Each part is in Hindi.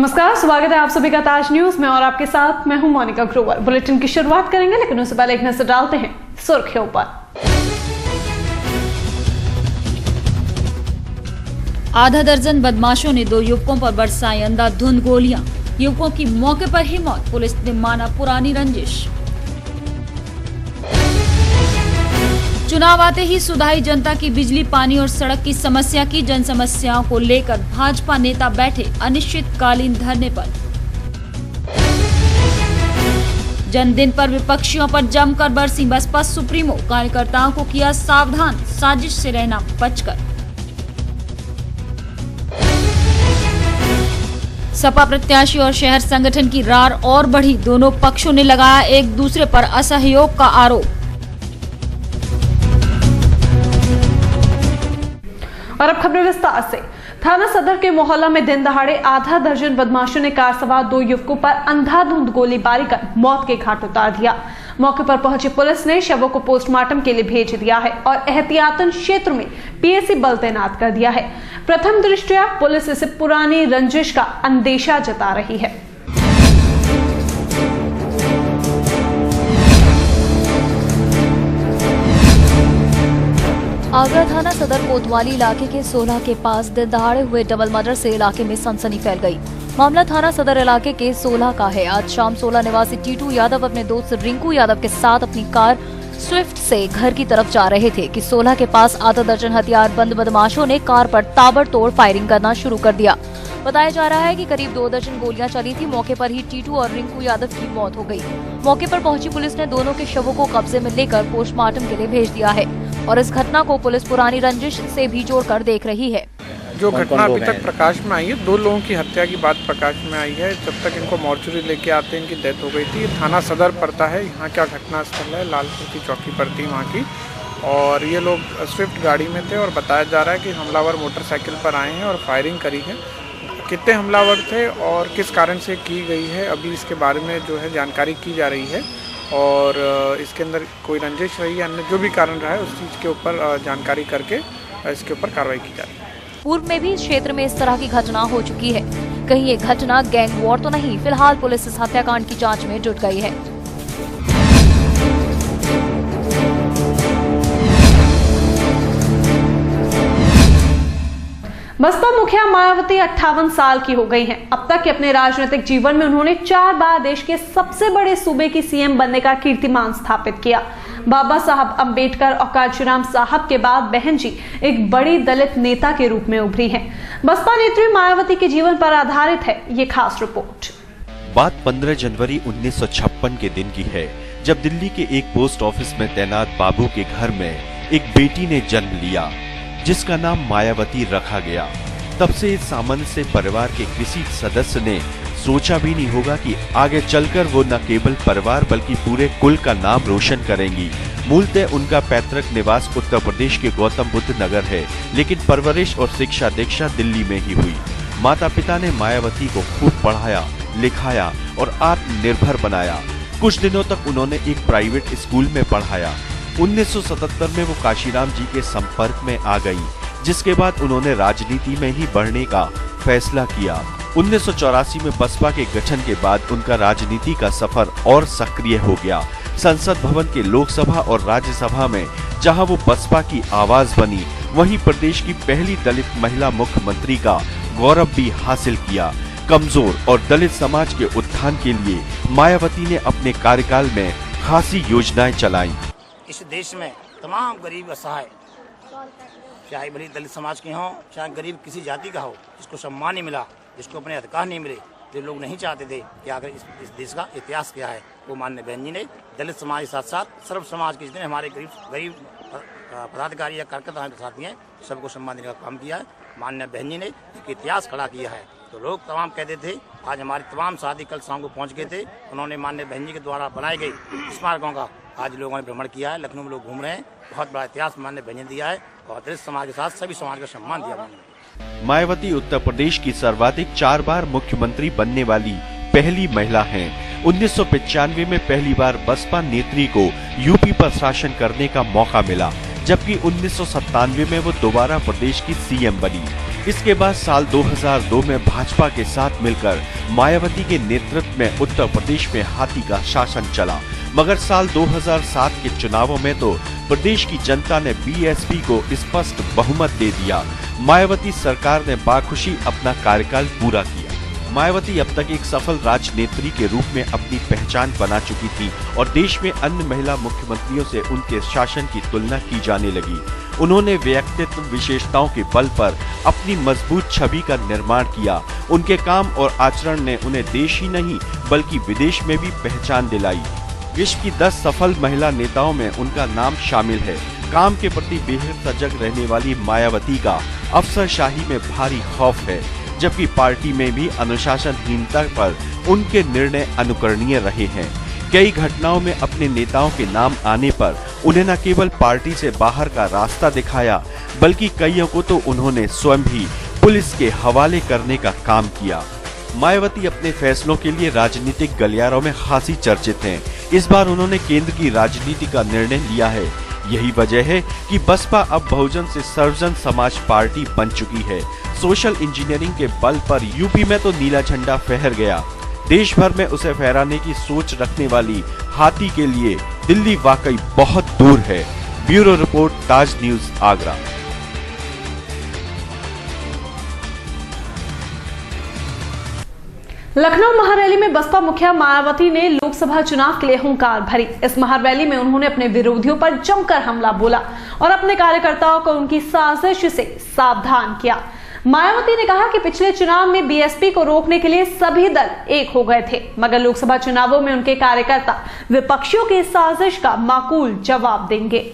नमस्कार, स्वागत है आप सभी का ताज न्यूज में और आपके साथ मैं हूं मोनिका ग्रोवर। बुलेटिन की शुरुआत करेंगे, लेकिन उससे पहले एक नजर डालते हैं सुर्खियों पर। आधा दर्जन बदमाशों ने 2 युवकों पर बरसाई अंधाधुंध गोलियां। युवकों की मौके पर ही मौत, पुलिस ने माना पुरानी रंजिश। चुनाव आते ही सुधाई जनता की बिजली, पानी और सड़क की समस्या की। जन समस्याओं को लेकर भाजपा नेता बैठे अनिश्चितकालीन धरने पर। जन्मदिन पर विपक्षियों पर जमकर बरसी बसपा सुप्रीमो, कार्यकर्ताओं को किया सावधान, साजिश से रहना बचकर। सपा प्रत्याशी और शहर संगठन की रार और बढ़ी, दोनों पक्षों ने लगाया एक दूसरे पर असहयोग का आरोप। और अब खबरें विस्तार से। थाना सदर के मोहल्ला में दिन दहाड़े आधा दर्जन बदमाशों ने कार सवार 2 युवकों पर अंधाधुंध गोलीबारी कर मौत के घाट उतार दिया। मौके पर पहुंची पुलिस ने शवों को पोस्टमार्टम के लिए भेज दिया है और एहतियातन क्षेत्र में पीएसी बल तैनात कर दिया है। प्रथम दृष्टया पुलिस इसे पुरानी रंजिश का अंदेशा जता रही है। आगरा थाना सदर कोतवाली इलाके के 16 के पास दिन दहाड़े हुए डबल मर्डर से इलाके में सनसनी फैल गई। मामला थाना सदर इलाके के 16 का है। आज शाम 16 निवासी टीटू यादव अपने दोस्त रिंकू यादव के साथ अपनी कार स्विफ्ट से घर की तरफ जा रहे थे कि 16 के पास आधा दर्जन हथियारबंद बदमाशों ने कार पर ताबड़तोड़ फायरिंग करना शुरू कर दिया। बताया जा रहा है कि करीब 2 दर्जन गोलियां चली थी। मौके पर ही टीटू और रिंकू यादव की मौत हो गई। मौके पर पहुंची पुलिस ने दोनों के शवों को कब्जे में लेकर पोस्टमार्टम के लिए भेज दिया है और इस घटना को पुलिस पुरानी रंजिश से भी जोड़कर देख रही है। जो घटना अभी तक प्रकाश में आई है, 2 लोगों की हत्या की बात प्रकाश में आई है। जब तक इनको मॉर्चरी लेके आते इनकी डेथ हो गई थी। थाना सदर पड़ता है, यहाँ क्या घटना स्थल है, लालपुर की चौकी पड़ती है वहाँ की। और ये लोग स्विफ्ट गाड़ी में थे और बताया जा रहा है कि हमलावर मोटरसाइकिल पर आए हैं और फायरिंग करी है। कितने हमलावर थे और किस कारण से की गई है, अभी इसके बारे में जो है जानकारी की जा रही है और इसके अंदर कोई रंजिश रही है, अन्य जो भी कारण रहा है उस चीज़ के ऊपर जानकारी करके इसके ऊपर कार्रवाई की जा रही है। पूर्व में भी इस क्षेत्र में इस तरह की घटना हो चुकी है। कहीं ये घटना गैंग वॉर तो नहीं। फिलहाल पुलिस इस हत्याकांड की जांच में जुट गई है। बसपा मुखिया मायावती 58 साल की हो गई हैं। अब तक के अपने राजनीतिक जीवन में उन्होंने 4 बार देश के सबसे बड़े सूबे की सीएम बनने का कीर्तिमान स्थापित किया। बाबा साहब अंबेडकर और कांचीराम साहब के बाद बहन जी एक बड़ी दलित नेता के रूप में उभरी हैं। बसपा नेत्री मायावती के जीवन पर आधारित है ये खास रिपोर्ट। बात 15 जनवरी 1956 के दिन की है, जब दिल्ली के एक पोस्ट ऑफिस में तैनात बाबू के घर में एक बेटी ने जन्म लिया जिसका नाम मायावती रखा गया। तब से इस सामान्य से परिवार के किसी सदस्य ने सोचा भी नहीं होगा कि आगे चलकर वो न केवल परिवार बल्कि पूरे कुल का नाम रोशन करेंगी। मूलतः उनका पैतृक निवास उत्तर प्रदेश के गौतम बुद्ध नगर है, लेकिन परवरिश और शिक्षा दीक्षा दिल्ली में ही हुई। माता पिता ने मायावती को खूब पढ़ाया, लिखाया और आत्मनिर्भर बनाया। कुछ दिनों तक उन्होंने एक प्राइवेट स्कूल में पढ़ाया। 1977 में वो काशीराम जी के संपर्क में आ गई, जिसके बाद उन्होंने राजनीति में ही बढ़ने का फैसला किया। 1984 में बसपा के गठन के बाद उनका राजनीति का सफर और सक्रिय हो गया। संसद भवन के लोकसभा और राज्यसभा में जहां वो बसपा की आवाज बनी, वहीं प्रदेश की पहली दलित महिला मुख्यमंत्री का गौरव भी हासिल किया। कमजोर और दलित समाज के उत्थान के लिए मायावती ने अपने कार्यकाल में खासी योजनाएं चलाई। इस देश में तमाम गरीब असहाय, चाहे भली दलित समाज के हों, चाहे गरीब किसी जाति का हो, जिसको सम्मान नहीं मिला, जिसको अपने अधिकार नहीं मिले, जो लोग नहीं चाहते थे कि आगे इस देश का इतिहास क्या है, वो माननीय बहन जी ने दलित समाज के साथ साथ सर्व समाज के जितने हमारे गरीब पदाधिकारी या कार्यकर्ता साथी हैं, सबको सम्मान देने का काम किया है। माननीय बहन जी ने एक इतिहास खड़ा किया है। तो लोग तमाम कहते थे, आज हमारी तमाम साथी कल शाम को पहुँच गए थे। उन्होंने माननीय बहन जी के द्वारा बनाए गए स्मारकों का आज लोगों ने भ्रमण किया है। लखनऊ में लोग घूम रहे हैं। बहुत बड़ा इतिहास माननीय बहन ने दिया है और दलित समाज के साथ सभी समाज का सम्मान दिया। मायावती उत्तर प्रदेश की सर्वाधिक 4 बार मुख्यमंत्री बनने वाली पहली महिला हैं। 1995 में पहली बार बसपा नेत्री को यूपी पर शासन करने का मौका मिला, जबकि 1997 में वो दोबारा प्रदेश की सीएम बनी। इसके बाद साल 2002 में भाजपा के साथ मिलकर मायावती के नेतृत्व में उत्तर प्रदेश में हाथी का शासन चला, मगर साल 2007 के चुनावों में तो प्रदेश की जनता ने बीएसपी को स्पष्ट बहुमत दे दिया। मायावती सरकार ने बाखुशी अपना कार्यकाल पूरा किया। मायावती अब तक एक सफल राजनेत्री के रूप में अपनी पहचान बना चुकी थी और देश में अन्य महिला मुख्यमंत्रियों से उनके शासन की तुलना की जाने लगी। उन्होंने व्यक्तित्व विशेषताओं के बल पर अपनी मजबूत छवि का निर्माण किया। उनके काम और आचरण ने उन्हें देश ही नहीं बल्कि विदेश में भी पहचान दिलाई। विश्व की 10 सफल महिला नेताओं में उनका नाम शामिल है। काम के प्रति बेहद सजग रहने वाली मायावती का अफसरशाही में भारी खौफ है, जबकि पार्टी में भी अनुशासनहीनता पर उनके निर्णय अनुकरणीय रहे हैं। कई घटनाओं में अपने नेताओं के नाम आने पर उन्हें न केवल पार्टी से बाहर का रास्ता दिखाया, बल्कि कईयों को तो उन्होंने स्वयं भी पुलिस के हवाले करने का काम किया। मायावती अपने फैसलों के लिए राजनीतिक गलियारों में खासी चर्चित हैं। इस बार उन्होंने केंद्र की राजनीति का निर्णय लिया है। यही वजह है कि बसपा अब बहुजन से सर्वजन समाज पार्टी बन चुकी है। सोशल इंजीनियरिंग के बल पर यूपी में तो नीला झंडा फहर गया। देश भर में उसे फहराने की सोच रखने वाली हाथी के लिए दिल्ली वाकई बहुत दूर है। ब्यूरो रिपोर्ट, ताज न्यूज, आगरा। लखनऊ महारैली में बसपा मुखिया मायावती ने लोकसभा चुनाव के लिए हुंकार भरी। इस महारैली में उन्होंने अपने विरोधियों पर जमकर हमला बोला और अपने कार्यकर्ताओं को उनकी साजिश से सावधान किया। मायावती ने कहा कि पिछले चुनाव में बीएसपी को रोकने के लिए सभी दल एक हो गए थे, मगर लोकसभा चुनावों में उनके कार्यकर्ता विपक्षियों की साजिश का माकूल जवाब देंगे।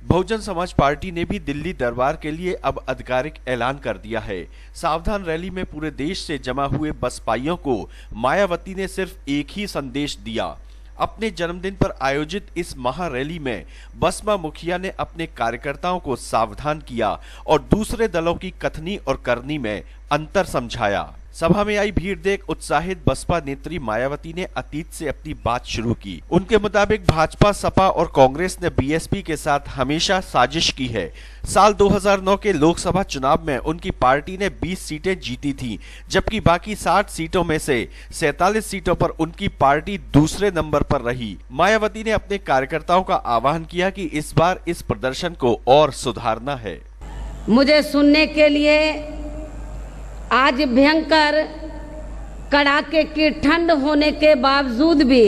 बहुजन समाज पार्टी ने भी दिल्ली दरबार के लिए अब आधिकारिक ऐलान कर दिया है। सावधान रैली में पूरे देश से जमा हुए बसपाइयों को मायावती ने सिर्फ एक ही संदेश दिया। अपने जन्मदिन पर आयोजित इस महारैली में बसपा मुखिया ने अपने कार्यकर्ताओं को सावधान किया और दूसरे दलों की कथनी और करनी में अंतर समझाया। सभा में आई भीड़ देख उत्साहित बसपा नेत्री मायावती ने अतीत से अपनी बात शुरू की। उनके मुताबिक भाजपा, सपा और कांग्रेस ने बीएसपी के साथ हमेशा साजिश की है। साल 2009 के लोकसभा चुनाव में उनकी पार्टी ने 20 सीटें जीती थी, जबकि बाकी 60 सीटों में से 47 सीटों पर उनकी पार्टी दूसरे नंबर पर रही। मायावती ने अपने कार्यकर्ताओं का आह्वान किया कि इस बार इस प्रदर्शन को और सुधारना है। मुझे सुनने के लिए आज भयंकर कड़ाके की ठंड होने के बावजूद भी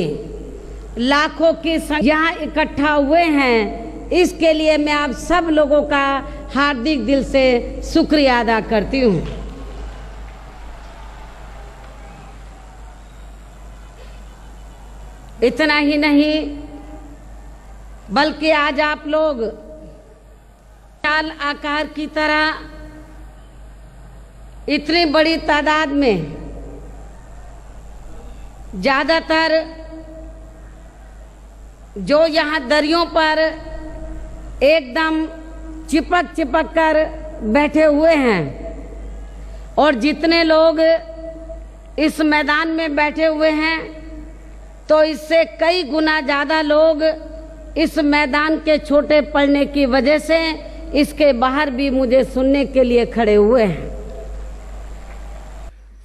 लाखों की संख्या यहाँ इकट्ठा हुए हैं, इसके लिए मैं आप सब लोगों का हार्दिक दिल से शुक्रिया अदा करती हूँ। इतना ही नहीं बल्कि आज आप लोग विशाल आकार की तरह इतनी बड़ी तादाद में ज्यादातर जो यहाँ दरियों पर एकदम चिपक कर बैठे हुए हैं और जितने लोग इस मैदान में बैठे हुए हैं तो इससे कई गुना ज्यादा लोग इस मैदान के छोटे पड़ने की वजह से इसके बाहर भी मुझे सुनने के लिए खड़े हुए हैं।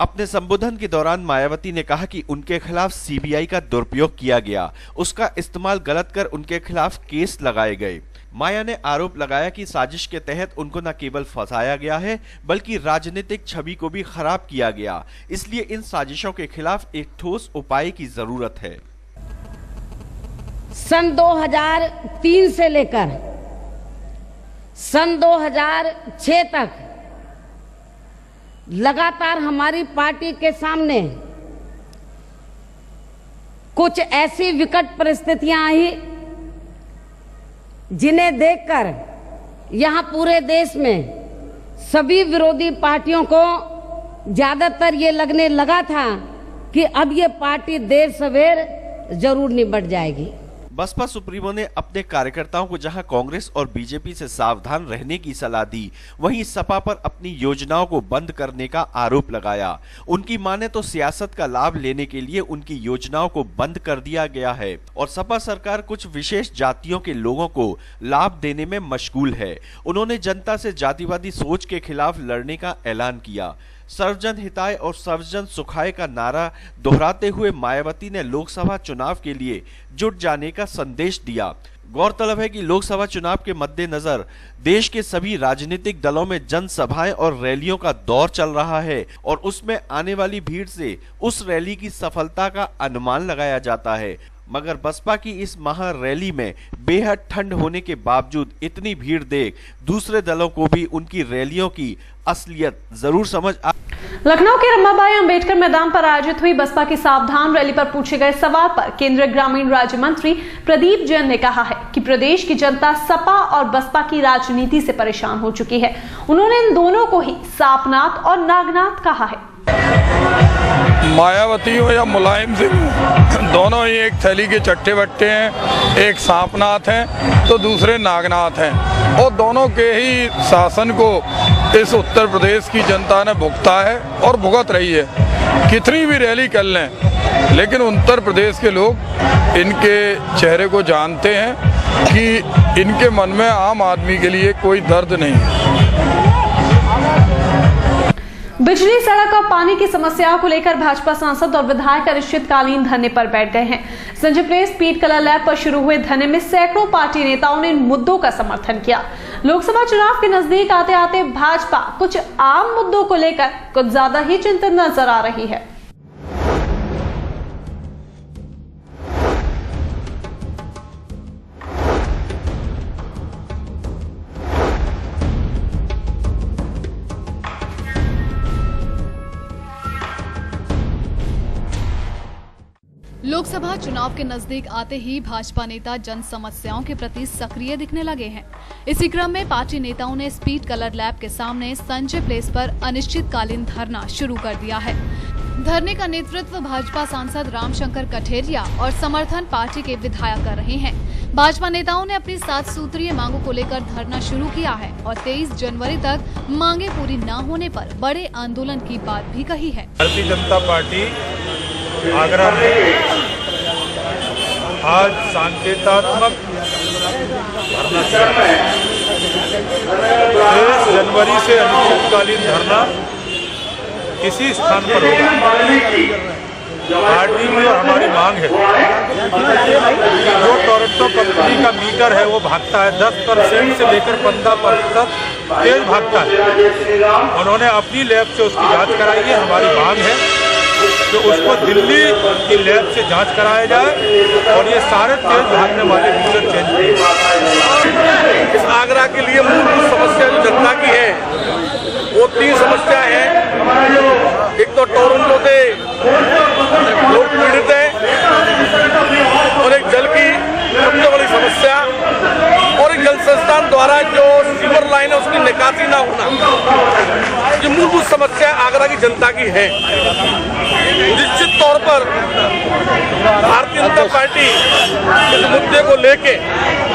अपने संबोधन के दौरान मायावती ने कहा कि उनके खिलाफ सीबीआई का दुरुपयोग किया गया, उसका इस्तेमाल गलत कर उनके खिलाफ केस लगाए गए। माया ने आरोप लगाया कि साजिश के तहत उनको न केवल फंसाया गया है बल्कि राजनीतिक छवि को भी खराब किया गया, इसलिए इन साजिशों के खिलाफ एक ठोस उपाय की जरूरत है। सन 2003 से लेकर सन 2006 तक लगातार हमारी पार्टी के सामने कुछ ऐसी विकट परिस्थितियां आई जिन्हें देखकर यहां पूरे देश में सभी विरोधी पार्टियों को ज्यादातर ये लगने लगा था कि अब ये पार्टी देर सवेर जरूर निबट जाएगी। बसपा सुप्रीमो ने अपने कार्यकर्ताओं को जहां कांग्रेस और बीजेपी से सावधान रहने की सलाह दी, वहीं सपा पर अपनी योजनाओं को बंद करने का आरोप लगाया। उनकी माने तो सियासत का लाभ लेने के लिए उनकी योजनाओं को बंद कर दिया गया है और सपा सरकार कुछ विशेष जातियों के लोगों को लाभ देने में मशगूल है। उन्होंने जनता से जातिवादी सोच के खिलाफ लड़ने का ऐलान किया। सर्वजन हिताय और सर्वजन सुखाय का नारा दोहराते हुए मायावती ने लोकसभा चुनाव के लिए जुट जाने का संदेश दिया। गौरतलब है कि लोकसभा चुनाव के मद्देनजर देश के सभी राजनीतिक दलों में जनसभाएं और रैलियों का दौर चल रहा है और उसमें आने वाली भीड़ से उस रैली की सफलता का अनुमान लगाया जाता है। मगर बसपा की इस महा रैली में बेहद ठंड होने के बावजूद इतनी भीड़ देख दूसरे दलों को भी उनकी रैलियों की असलियत जरूर समझ आ। लखनऊ के रमाबाई अंबेडकर मैदान पर आयोजित हुई बसपा की सावधान रैली पर पूछे गए सवाल पर केंद्रीय ग्रामीण राज्य मंत्री प्रदीप जैन ने कहा है कि प्रदेश की जनता सपा और बसपा की राजनीति से परेशान हो चुकी है। उन्होंने इन दोनों को ही सांपनाथ और नागनाथ कहा है। मायावती हो या मुलायम सिंह, दोनों ही एक थैली के चट्टे बट्टे हैं। एक सांपनाथ हैं तो दूसरे नागनाथ हैं और दोनों के ही शासन को इस उत्तर प्रदेश की जनता ने भुगता है और भुगत रही है। कितनी भी रैली कर लें, लेकिन उत्तर प्रदेश के लोग इनके चेहरे को जानते हैं कि इनके मन में आम आदमी के लिए कोई दर्द नहीं है। बिजली, सड़क और पानी की समस्याओं को लेकर भाजपा सांसद और विधायक अनिश्चितकालीन धरने पर बैठ गए हैं। संजय प्लेस पीट कलर लैब पर शुरू हुए धरने में सैकड़ों पार्टी नेताओं ने इन मुद्दों का समर्थन किया। लोकसभा चुनाव के नजदीक आते आते भाजपा कुछ आम मुद्दों को लेकर कुछ ज्यादा ही चिंतित नजर आ रही है। लोकसभा चुनाव के नजदीक आते ही भाजपा नेता जन समस्याओं के प्रति सक्रिय दिखने लगे हैं। इसी क्रम में पार्टी नेताओं ने स्पीड कलर लैब के सामने संजय प्लेस पर अनिश्चितकालीन धरना शुरू कर दिया है। धरने का नेतृत्व भाजपा सांसद रामशंकर कठेरिया और समर्थन पार्टी के विधायक कर रहे हैं। भाजपा नेताओं ने अपनी 7 सूत्रीय मांगों को लेकर धरना शुरू किया है और 23 जनवरी तक मांगे पूरी न होने पर बड़े आंदोलन की बात भी कही है। भारतीय जनता पार्टी आगरा में आज सांकेतात्मक धरना 23 जनवरी से अनिश्चितकालीन धरना किसी स्थान पर होगा। पार्टी की और हमारी मांग है कि जो टोरंटो कंपनी का मीटर है वो भागता है 10% से लेकर 15% तेज भागता है। उन्होंने अपनी लैब से उसकी जांच कराई है। हमारी मांग है तो उसको दिल्ली की लैब से जांच कराया जाए और ये सारे तेज भागने वाले मीटर चेंज किए। इस आगरा के लिए मूलभूत समस्या जो जनता की है वो 3 समस्या है। एक तो टोरंटो से लोग पीड़ित हैं और एक जल की सबसे बड़ी समस्या और एक जल संस्थान द्वारा जो सीवर लाइन है उसकी निकासी ना होना, ये मूलभूत समस्या आगरा की जनता की है। निश्चित तौर पर भारतीय जनता पार्टी इस मुद्दे को लेके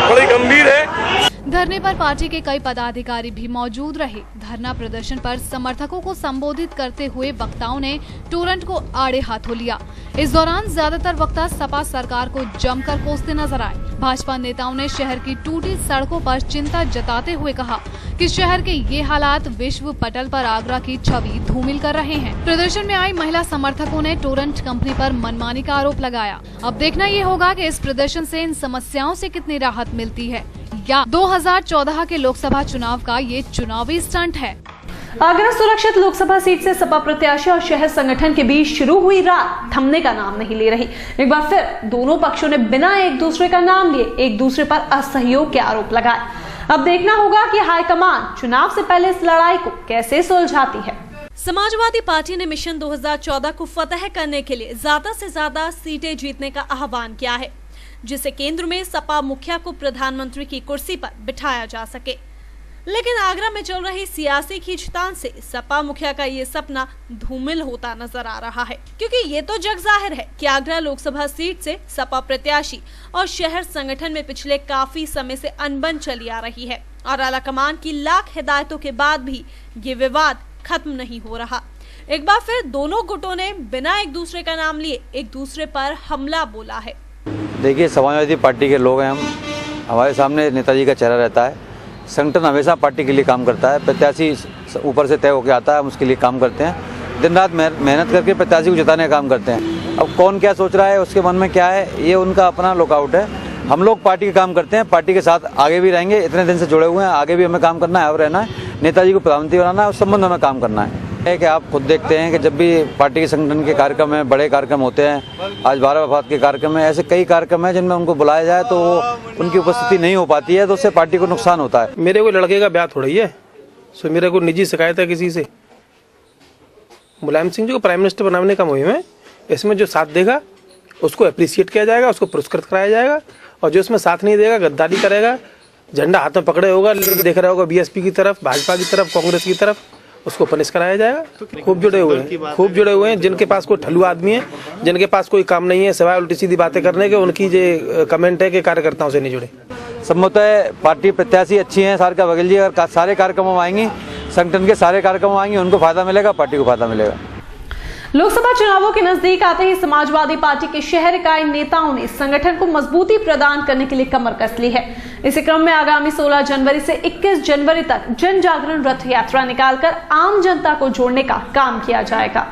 बड़ी गंभीर है। धरने पर पार्टी के कई पदाधिकारी भी मौजूद रहे। धरना प्रदर्शन पर समर्थकों को संबोधित करते हुए वक्ताओं ने टोरंट को आड़े हाथों लिया। इस दौरान ज्यादातर वक्ता सपा सरकार को जमकर कोसते नजर आए। भाजपा नेताओं ने शहर की टूटी सड़कों पर चिंता जताते हुए कहा कि शहर के ये हालात विश्व पटल पर आगरा की छवि धूमिल कर रहे हैं। प्रदर्शन में आई महिला समर्थकों ने टोरंट कंपनी पर मनमानी का आरोप लगाया। अब देखना ये होगा कि इस प्रदर्शन से इन समस्याओं से कितनी राहत मिलती है या 2014 के लोकसभा चुनाव का ये चुनावी स्टंट है। आगरा सुरक्षित लोकसभा सीट से सपा प्रत्याशी और शहर संगठन के बीच शुरू हुई रात थमने का नाम नहीं ले रही। एक बार फिर दोनों पक्षों ने बिना एक दूसरे का नाम लिए एक दूसरे पर असहयोग के आरोप लगाए। अब देखना होगा कि हाईकमान चुनाव से पहले इस लड़ाई को कैसे सुलझाती है। समाजवादी पार्टी ने मिशन 2014 को फतह करने के लिए ज्यादा से ज्यादा सीटें जीतने का आह्वान किया है, जिससे केंद्र में सपा मुखिया को प्रधानमंत्री की कुर्सी पर बिठाया जा सके। लेकिन आगरा में चल रही सियासी खींचतान से सपा मुखिया का ये सपना धूमिल होता नजर आ रहा है, क्योंकि ये तो जग जाहिर है कि आगरा लोकसभा सीट से सपा प्रत्याशी और शहर संगठन में पिछले काफी समय से अनबन चली आ रही है और आलाकमान की लाख हिदायतों के बाद भी ये विवाद खत्म नहीं हो रहा। एक बार फिर दोनों गुटों ने बिना एक दूसरे का नाम लिए एक दूसरे पर हमला बोला है। देखिए, समाजवादी पार्टी के लोग हैं हम, हमारे सामने नेताजी का चेहरा रहता है। संगठन हमेशा पार्टी के लिए काम करता है, प्रत्याशी ऊपर से तय होकर आता है, हम उसके लिए काम करते हैं, दिन रात मेहनत करके प्रत्याशी को जिताने का काम करते हैं। अब कौन क्या सोच रहा है, उसके मन में क्या है, ये उनका अपना लुकआउट है। हम लोग पार्टी का काम करते हैं, पार्टी के साथ आगे भी रहेंगे, इतने दिन से जुड़े हुए हैं, आगे भी हमें काम करना है और रहना है। नेताजी को प्रधानमंत्री बनाना है, उस संबंध में हमें काम करना है। कि आप खुद देखते हैं कि जब भी पार्टी के संगठन के कार्यक्रम हैं, बड़े कार्यक्रम होते हैं, आज 12 वफात के कार्यक्रम हैं, ऐसे कई कार्यक्रम हैं जिनमें उनको बुलाया जाए तो उनकी उपस्थिति नहीं हो पाती है, तो उससे पार्टी को नुकसान होता है। मेरे को लड़के का ब्याह थोड़ा ही है, सो मेरे को निजी शिकायत है किसी से। मुलायम सिंह जी को प्राइम मिनिस्टर बनाने का मुहिम है, इसमें जो साथ देगा उसको अप्रिशिएट किया जाएगा, उसको पुरस्कृत कराया जाएगा, और जो इसमें साथ नहीं देगा, गद्दारी करेगा, झंडा हाथ में पकड़े होगा, देख रहा होगा बीएसपी की तरफ, भाजपा की तरफ, कांग्रेस की तरफ, उसको पनिश कराया जाएगा। खूब जुड़े हुए हैं जिनके पास कोई ठल्लू आदमी है, जिनके पास कोई काम नहीं है सिवाय उल्टी सीधी बातें करने के, उनकी जो कमेंट है कि कार्यकर्ताओं से नहीं जुड़े। संभवतः पार्टी प्रत्याशी अच्छी हैं, सारिका बघेल जी अगर सारे कार्यक्रमों में आएंगी, संगठन के सारे कार्यक्रमों आएंगे, उनको फायदा मिलेगा, पार्टी को फायदा मिलेगा। लोकसभा चुनावों के नजदीक आते ही समाजवादी पार्टी के शहर इकाई नेताओं ने संगठन को मजबूती प्रदान करने के लिए कमर कस ली है। इसी क्रम में आगामी 16 जनवरी से 21 जनवरी तक जन जागरण रथ यात्रा निकालकर आम जनता को जोड़ने का काम किया जाएगा।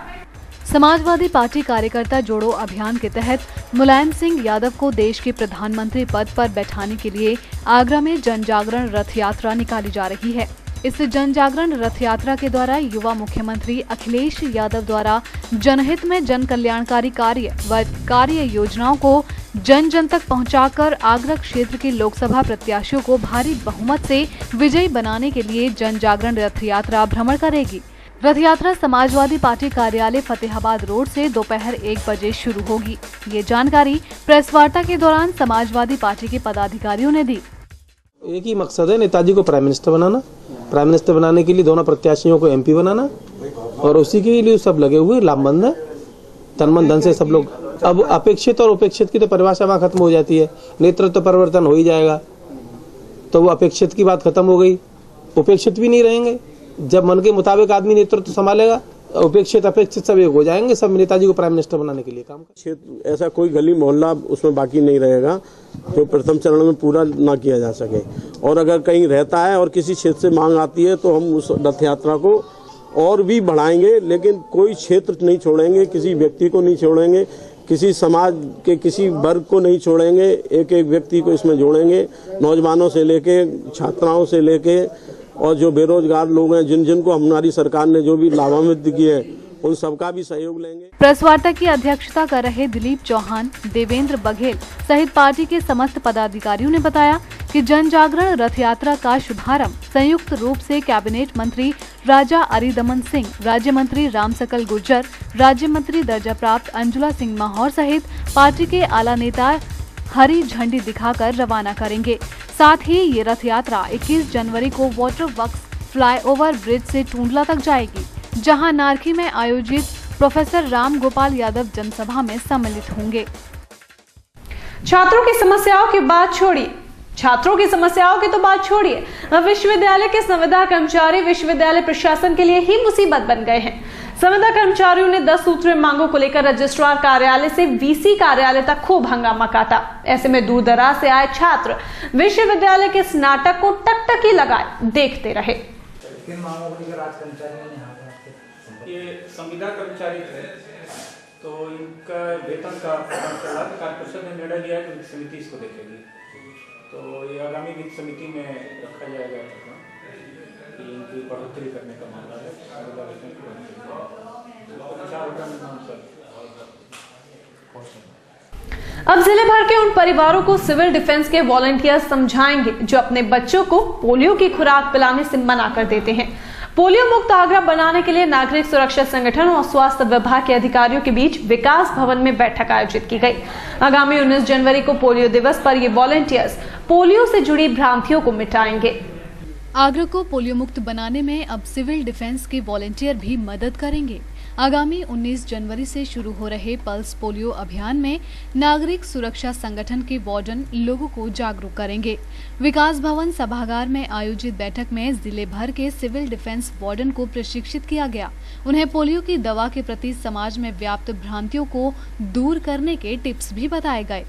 समाजवादी पार्टी कार्यकर्ता जोड़ो अभियान के तहत मुलायम सिंह यादव को देश के प्रधानमंत्री पद पर बैठाने के लिए आगरा में जन जागरण रथ यात्रा निकाली जा रही है। इस जन जागरण रथ यात्रा के द्वारा युवा मुख्यमंत्री अखिलेश यादव द्वारा जनहित में जन कल्याणकारी कार्य व कार्य योजनाओं को जन जन तक पहुंचाकर आगरा क्षेत्र के लोकसभा प्रत्याशियों को भारी बहुमत से विजयी बनाने के लिए जन जागरण रथ यात्रा भ्रमण करेगी। रथ यात्रा समाजवादी पार्टी कार्यालय फतेहाबाद रोड से दोपहर 1 बजे शुरू होगी। ये जानकारी प्रेस वार्ता के दौरान समाजवादी पार्टी के पदाधिकारियों ने दी। एक ही मकसद है, नेताजी को प्राइम मिनिस्टर बनाना, प्राइम मिनिस्टर बनाने के लिए दोनों प्रत्याशियों को एमपी बनाना, और उसी के लिए सब लगे हुए, लामबंद है, तन मन धन से सब लोग। अब अपेक्षित और उपेक्षित की तो परिभाषा वहाँ खत्म हो जाती है, नेतृत्व परिवर्तन हो ही जाएगा, तो वो अपेक्षित की बात खत्म हो गई, उपेक्षित भी नहीं रहेंगे। जब मन के मुताबिक आदमी नेतृत्व संभालेगा, उपेक्षित अपेक्षित सब एक हो जाएंगे, सब नेताजी को प्राइम मिनिस्टर बनाने के लिए काम क्षेत्र ऐसा कोई गली मोहल्ला उसमें बाकी नहीं रहेगा जो प्रथम चरण में पूरा ना किया जा सके, और अगर कहीं रहता है और किसी क्षेत्र से मांग आती है तो हम उस रथ यात्रा को और भी बढ़ाएंगे, लेकिन कोई क्षेत्र नहीं छोड़ेंगे, किसी व्यक्ति को नहीं छोड़ेंगे, किसी समाज के किसी वर्ग को नहीं छोड़ेंगे, एक एक व्यक्ति को इसमें जोड़ेंगे, नौजवानों से लेके छात्राओं से लेके और जो बेरोजगार लोग हैं, जिनको हमारी सरकार ने जो भी लाभान्वित किए हैं, उन सबका भी सहयोग लेंगे। प्रेस वार्ता की अध्यक्षता कर रहे दिलीप चौहान, देवेंद्र बघेल सहित पार्टी के समस्त पदाधिकारियों ने बताया कि जन जागरण रथ यात्रा का शुभारंभ संयुक्त रूप से कैबिनेट मंत्री राजा अरिदमन सिंह, राज्य मंत्री रामसकल गुर्जर, राज्य मंत्री दर्जा प्राप्त अंजुला सिंह माहौर सहित पार्टी के आला नेता हरी झंडी दिखाकर रवाना करेंगे। साथ ही ये रथ यात्रा 21 जनवरी को वाटर वर्क्स फ्लाईओवर ब्रिज से टूंडला तक जाएगी, जहां नारखी में आयोजित प्रोफेसर राम गोपाल यादव जनसभा में सम्मिलित होंगे। छात्रों की समस्याओं की बात छोड़िए, विश्वविद्यालय के संविदा कर्मचारी विश्वविद्यालय प्रशासन के लिए ही मुसीबत बन गए हैं। संविदा कर्मचारियों ने 10 सूत्रीय मांगों को लेकर रजिस्ट्रार कार्यालय से वीसी कार्यालय तक खूब हंगामा काटा। ऐसे में दूर दराज से आए छात्र विश्वविद्यालय के इस नाटक को टकटकी लगाए देखते रहे। ये संविदा कर्मचारी थे, तो इनका वेतन का कार्य परिषद ने निर्णय लिया कि समिति इसको देखेगी, तो ये आगामी वित्त समिति में रखा जाएगा कि इनकी बढ़ोतरी करने का मामला है। अब जिले भर के उन परिवारों को सिविल डिफेंस के वॉलंटियर्स समझाएंगे जो अपने बच्चों को पोलियो की खुराक पिलाने से मना कर देते हैं। पोलियो मुक्त आगरा बनाने के लिए नागरिक सुरक्षा संगठन और स्वास्थ्य विभाग के अधिकारियों के बीच विकास भवन में बैठक आयोजित की गई। आगामी 19 जनवरी को पोलियो दिवस पर ये वॉलंटियर्स पोलियो से जुड़ी भ्रांतियों को मिटाएंगे। आगरा को पोलियो मुक्त बनाने में अब सिविल डिफेंस के वॉलंटियर भी मदद करेंगे। आगामी 19 जनवरी से शुरू हो रहे पल्स पोलियो अभियान में नागरिक सुरक्षा संगठन के वार्डन लोगों को जागरूक करेंगे। विकास भवन सभागार में आयोजित बैठक में जिले भर के सिविल डिफेंस वार्डन को प्रशिक्षित किया गया। उन्हें पोलियो की दवा के प्रति समाज में व्याप्त भ्रांतियों को दूर करने के टिप्स भी बताए गए।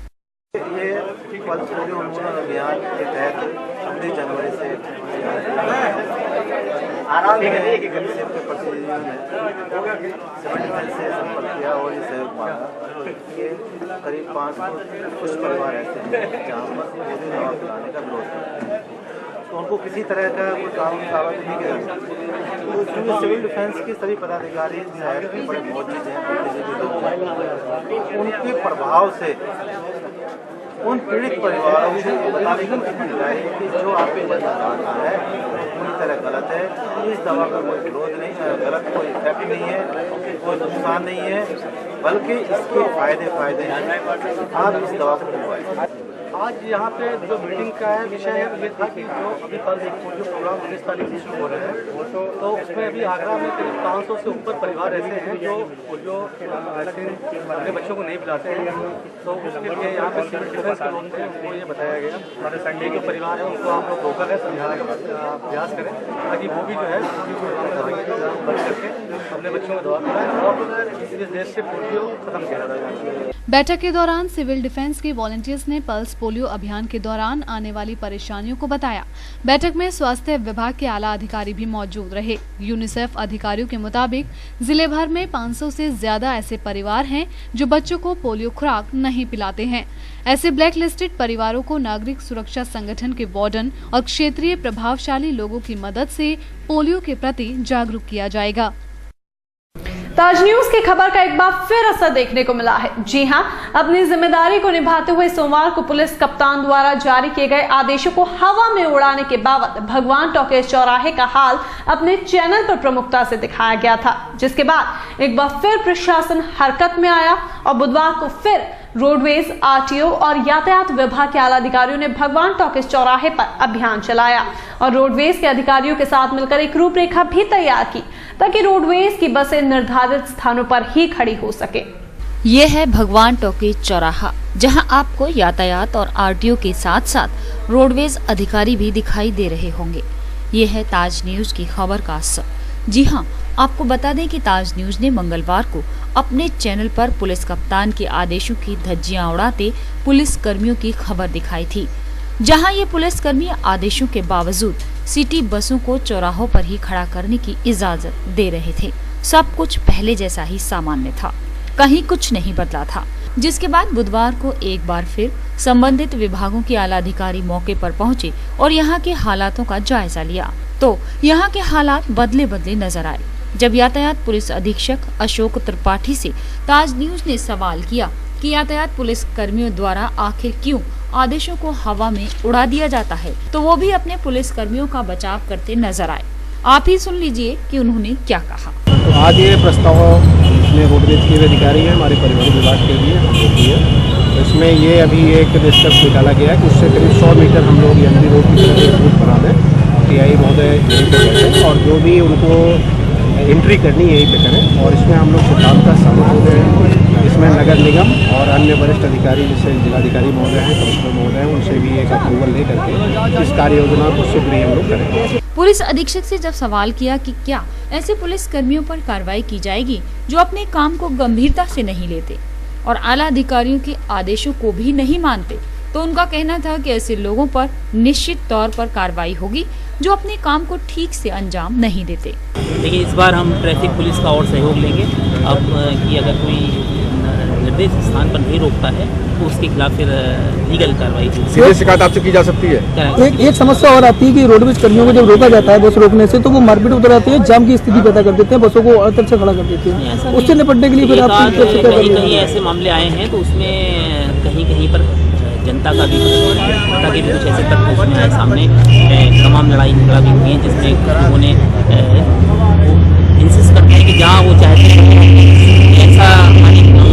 ये पल्स पोलियो उन्मूलन अभियान के तहत 19 जनवरी से से संपर्क किया और ये सहयोग मांगा कि करीब 500 कुछ परिवार ऐसे हैं जहाँ पर पोलियो दवा पिलाने का विरोध करते हैं, तो उनको किसी तरह का कोई कानूनी कार्रवाई नहीं किया जा सकती। तो क्योंकि सिविल डिफेंस के सभी पदाधिकारी शहर के बड़े मौजूद हैं, उनके प्रभाव से उन पीड़ित परिवारों को बताने की कोशिश जाए कि जो आपके जन्म आता है पूरी तरह गलत है, इस दवा का कोई विरोध नहीं है, गलत कोई इफेक्ट नहीं है, कोई नुकसान नहीं है, बल्कि इसके फायदे हैं। आप इस दवा को लगवाएं। आज यहाँ पे जो मीटिंग का है विषय ये था कि जो अभी कल एक पोलियो प्रोग्राम 19 तारीख से शुरू हो रहे हैं, तो उसमें अभी आगरा में करीब 500 से ऊपर परिवार ऐसे हैं जो पोलियो वैक्सीन अपने बच्चों को नहीं पिलाते हैं। तो उसके लिए यहाँ पे सिविल डिफेंस के लोग थे, उनको ये बताया गया हमारे संडे जो परिवार है उनको हम लोग रोकर समझाने का प्रयास करें ताकि वो भी जो है बंद करके अपने बच्चों को दवा पिलाएं और इस देश से पोलियो खत्म किया जाए। बैठक के दौरान सिविल डिफेंस के वॉलंटियर्स ने पल्स पोलियो अभियान के दौरान आने वाली परेशानियों को बताया। बैठक में स्वास्थ्य विभाग के आला अधिकारी भी मौजूद रहे। यूनिसेफ अधिकारियों के मुताबिक जिले भर में 500 से ज्यादा ऐसे परिवार हैं जो बच्चों को पोलियो खुराक नहीं पिलाते हैं। ऐसे ब्लैक लिस्टेड परिवारों को नागरिक सुरक्षा संगठन के वार्डन और क्षेत्रीय प्रभावशाली लोगों की मदद से पोलियो के प्रति जागरूक किया जाएगा। ताज न्यूज की खबर का एक बार फिर असर देखने को मिला है। जी हां, अपनी जिम्मेदारी को निभाते हुए सोमवार को पुलिस कप्तान द्वारा जारी किए गए आदेशों को हवा में उड़ाने के बावजूद भगवान टॉकीज चौराहे का हाल अपने चैनल पर प्रमुखता से दिखाया गया था, जिसके बाद एक बार फिर प्रशासन हरकत में आया और बुधवार को फिर रोडवेज, आरटीओ और यातायात विभाग के आला अधिकारियों ने भगवान टॉकीज चौराहे पर अभियान चलाया और रोडवेज के अधिकारियों के साथ मिलकर एक रूपरेखा भी तैयार की ताकि रोडवेज की बसें निर्धारित स्थानों पर ही खड़ी हो सके। ये है भगवान टॉकीज चौराहा, जहां आपको यातायात और आरटीओ के साथ साथ रोडवेज अधिकारी भी दिखाई दे रहे होंगे। ये है ताज न्यूज की खबर का असर। जी हां, आपको बता दें कि ताज न्यूज ने मंगलवार को अपने चैनल पर पुलिस कप्तान के आदेशों की धज्जियां उड़ाते पुलिस कर्मियों की खबर दिखाई थी, जहां ये पुलिस कर्मी आदेशों के बावजूद सिटी बसों को चौराहों पर ही खड़ा करने की इजाजत दे रहे थे। सब कुछ पहले जैसा ही सामान्य था, कहीं कुछ नहीं बदला था। जिसके बाद बुधवार को एक बार फिर संबंधित विभागों के आला अधिकारी मौके पर पहुंचे और यहाँ के हालातों का जायजा लिया, तो यहाँ के हालात बदले बदले नजर आए। जब यातायात पुलिस अधीक्षक अशोक त्रिपाठी से ताज न्यूज ने सवाल किया कि यातायात पुलिस कर्मियों द्वारा आखिर क्यों आदेशों को हवा में उड़ा दिया जाता है, तो वो भी अपने पुलिस कर्मियों का बचाव करते नजर आए। आप ही सुन लीजिए कि उन्होंने क्या कहा। तो आज ये प्रस्ताव इसमें रोडवेज के अधिकारी हैं, हमारे परिवहन विभाग के लिए हम लोग भी है। तो इसमें ये अभी एक स्टेप निकाला गया है कि उससे करीब 100 मीटर हम लोग एमपी रोड की तरफ रूट बना दें। टीआई महोदय यहीं पे बैठे और जो भी उनको एंट्री करनी है यहीं पे करें। और इसमें हम लोग सिद्धांत का शामिल हो गए हैं। इसमें नगर निगम और अन्य वरिष्ठ अधिकारी जैसे जिलाधिकारी महोदय हैं, कमिश्नर महोदय हैं, उनसे भी एक अप्रूवल ले करके इस कार्य योजना को शीघ्र ही हम लोग करेंगे। पुलिस अधीक्षक से जब सवाल किया कि क्या ऐसे पुलिस कर्मियों पर कार्रवाई की जाएगी जो अपने काम को गंभीरता से नहीं लेते और आला अधिकारियों के आदेशों को भी नहीं मानते, तो उनका कहना था कि ऐसे लोगों पर निश्चित तौर पर कार्रवाई होगी जो अपने काम को ठीक से अंजाम नहीं देते। देखिए, इस बार हम ट्रैफिक पुलिस का और सहयोग लेंगे। अब कि अगर कोई निर्देश स्थान पर नहीं रोकता है तो उसके खिलाफ फिर लीगल कार्रवाई सीधे शिकायत आपसे की जा सकती है। एक समस्या और आती है कि रोडवेज कर्मियों को जब रोका जाता है बस रोकने से, तो वो मारपीट उतर आती है, जाम की स्थिति पैदा कर देते हैं, बसों को अलग से खड़ा कर देते हैं। उससे निपटने के लिए फिर आप कहीं ऐसे मामले आए हैं तो उसमें कहीं पर जनता का भी कुछ ऐसे तथ्य उसमें आए सामने। तमाम लड़ाई झगड़ा भी हुई है जिसमें लोगों ने इंसिस्ट करते हैं कि जहाँ वो चाहते हैं ऐसा।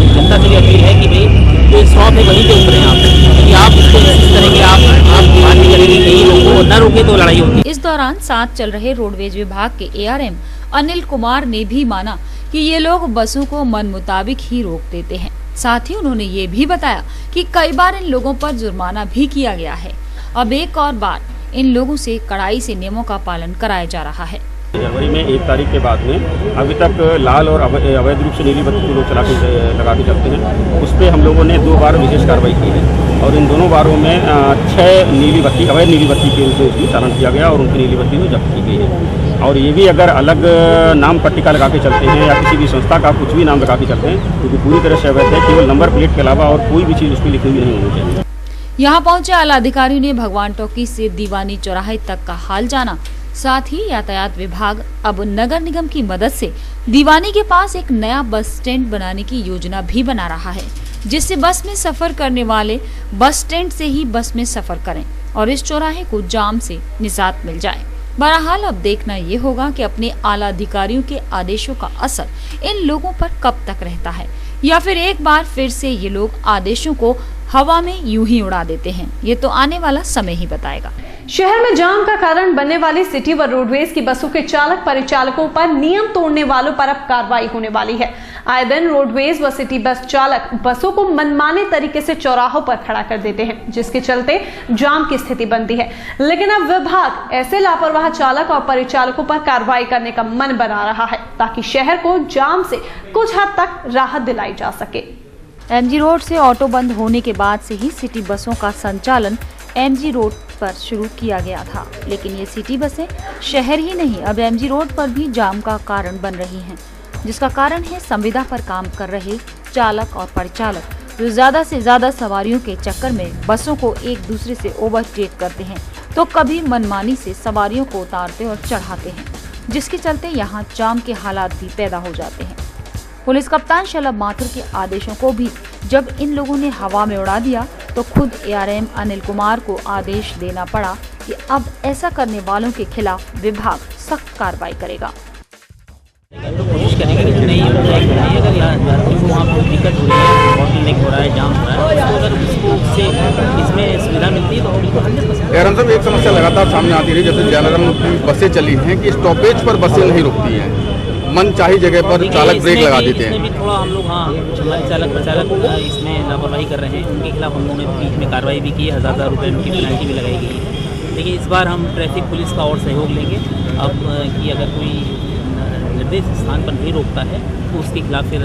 जनता से भी अपील है कि भाई जो स्टॉप है वहीं पे उतरें आप, क्योंकि आप उसको इंसिस्ट करेंगे, आप बात नहीं करेंगे कहीं लोगों को न रुके तो लड़ाई होती है। इस दौरान साथ चल रहे रोडवेज विभाग के ARM अनिल कुमार ने भी माना कि ये लोग बसों को मन मुताबिक ही रोक देते हैं। साथ ही उन्होंने ये भी बताया कि कई बार इन लोगों पर जुर्माना भी किया गया है। अब एक और बार इन लोगों से कड़ाई से नियमों का पालन कराया जा रहा है। जनवरी में 1 तारीख के बाद में अभी तक लाल और अवैध रूप से नीली बत्ती को लोग लगा के चलते हैं। उस पर हम लोगों ने 2 बार विशेष कार्रवाई की है और इन दोनों बारों में 6 नीली बत्ती अवैध नीली बत्ती के उसमें चालान किया गया और उनकी नीली बत्ती में जब्त की गई है। और ये भी अगर अलग नाम पट्टिका लगा के चलते हैं या किसी भी संस्था का कुछ भी नाम लगा के चलते हैं क्योंकि पूरी तरह से अवैध है, केवल नंबर प्लेट के अलावा और कोई भी चीज़ उस पर लिखी हुई नहीं होनी चाहिए। यहाँ पहुंचे आला अधिकारियों ने भगवान टॉकी से दीवानी चौराहे तक का हाल जाना। साथ ही यातायात विभाग अब नगर निगम की मदद से दीवानी के पास एक नया बस स्टैंड बनाने की योजना भी बना रहा है, जिससे बस में सफर करने वाले बस स्टैंड से ही बस में सफर करें और इस चौराहे को जाम से निजात मिल जाए। बहरहाल अब देखना ये होगा कि अपने आला अधिकारियों के आदेशों का असर इन लोगों पर कब तक रहता है या फिर एक बार फिर से ये लोग आदेशों को हवा में यूं ही उड़ा देते हैं। ये तो आने वाला समय ही बताएगा। शहर में जाम का कारण बनने वाली सिटी व रोडवेज की बसों के चालक परिचालकों पर नियम तोड़ने वालों पर अब कार्रवाई होने वाली है। आए दिन रोडवेज व सिटी बस चालक बसों को मनमाने तरीके से चौराहों पर खड़ा कर देते हैं, जिसके चलते जाम की स्थिति बनती है। लेकिन अब विभाग ऐसे लापरवाह चालक और परिचालकों पर कार्रवाई करने का मन बना रहा है ताकि शहर को जाम से कुछ हद तक राहत दिलाई जा सके। MG रोड से ऑटो बंद होने के बाद से ही सिटी बसों का संचालन MG रोड पर शुरू किया गया था, लेकिन ये सिटी बसें शहर ही नहीं अब MG रोड पर भी जाम का कारण बन रही हैं, जिसका कारण है संविदा पर काम कर रहे चालक और परिचालक जो ज्यादा से ज्यादा सवारियों के चक्कर में बसों को एक दूसरे से ओवरटेक करते हैं तो कभी मनमानी से सवारियों को उतारते और चढ़ाते हैं, जिसके चलते यहाँ जाम के हालात भी पैदा हो जाते हैं। पुलिस कप्तान शलभ माथुर के आदेशों को भी जब इन लोगों ने हवा में उड़ा दिया तो खुद ARM अनिल कुमार को आदेश देना पड़ा कि अब ऐसा करने वालों के खिलाफ विभाग सख्त कार्रवाई करेगा। कोशिश करेंगे कि नहीं अगर यात्रियों को वहाँ पर दिक्कत हो रही है, बॉटलनेक हो रहा है, जाम हो रहा है, तो अगर उससे इसमें सुविधा मिलती है तो हम बिल्कुल 100%। एरम साहब, एक समस्या लगातार सामने आती रही, जैसे जयनगर की बसें चली हैं कि स्टॉपेज पर बसें नहीं रुकती हैं, मन चाही जगह पर चालक ब्रेक लगा देते हैं। इसमें भी थोड़ा हम लोग हमारे चालक प्रचालक इसमें लापरवाही कर रहे हैं, उनके खिलाफ हम लोगों ने बीच में कार्रवाई भी की है, 1000 रुपये उनकी पेनल्टी भी लगाई गई है। देखिए इस बार हम ट्रैफिक पुलिस का और सहयोग लेंगे अब कि अगर कोई निर्देश स्थान पर नहीं रोकता है तो उसके खिलाफ फिर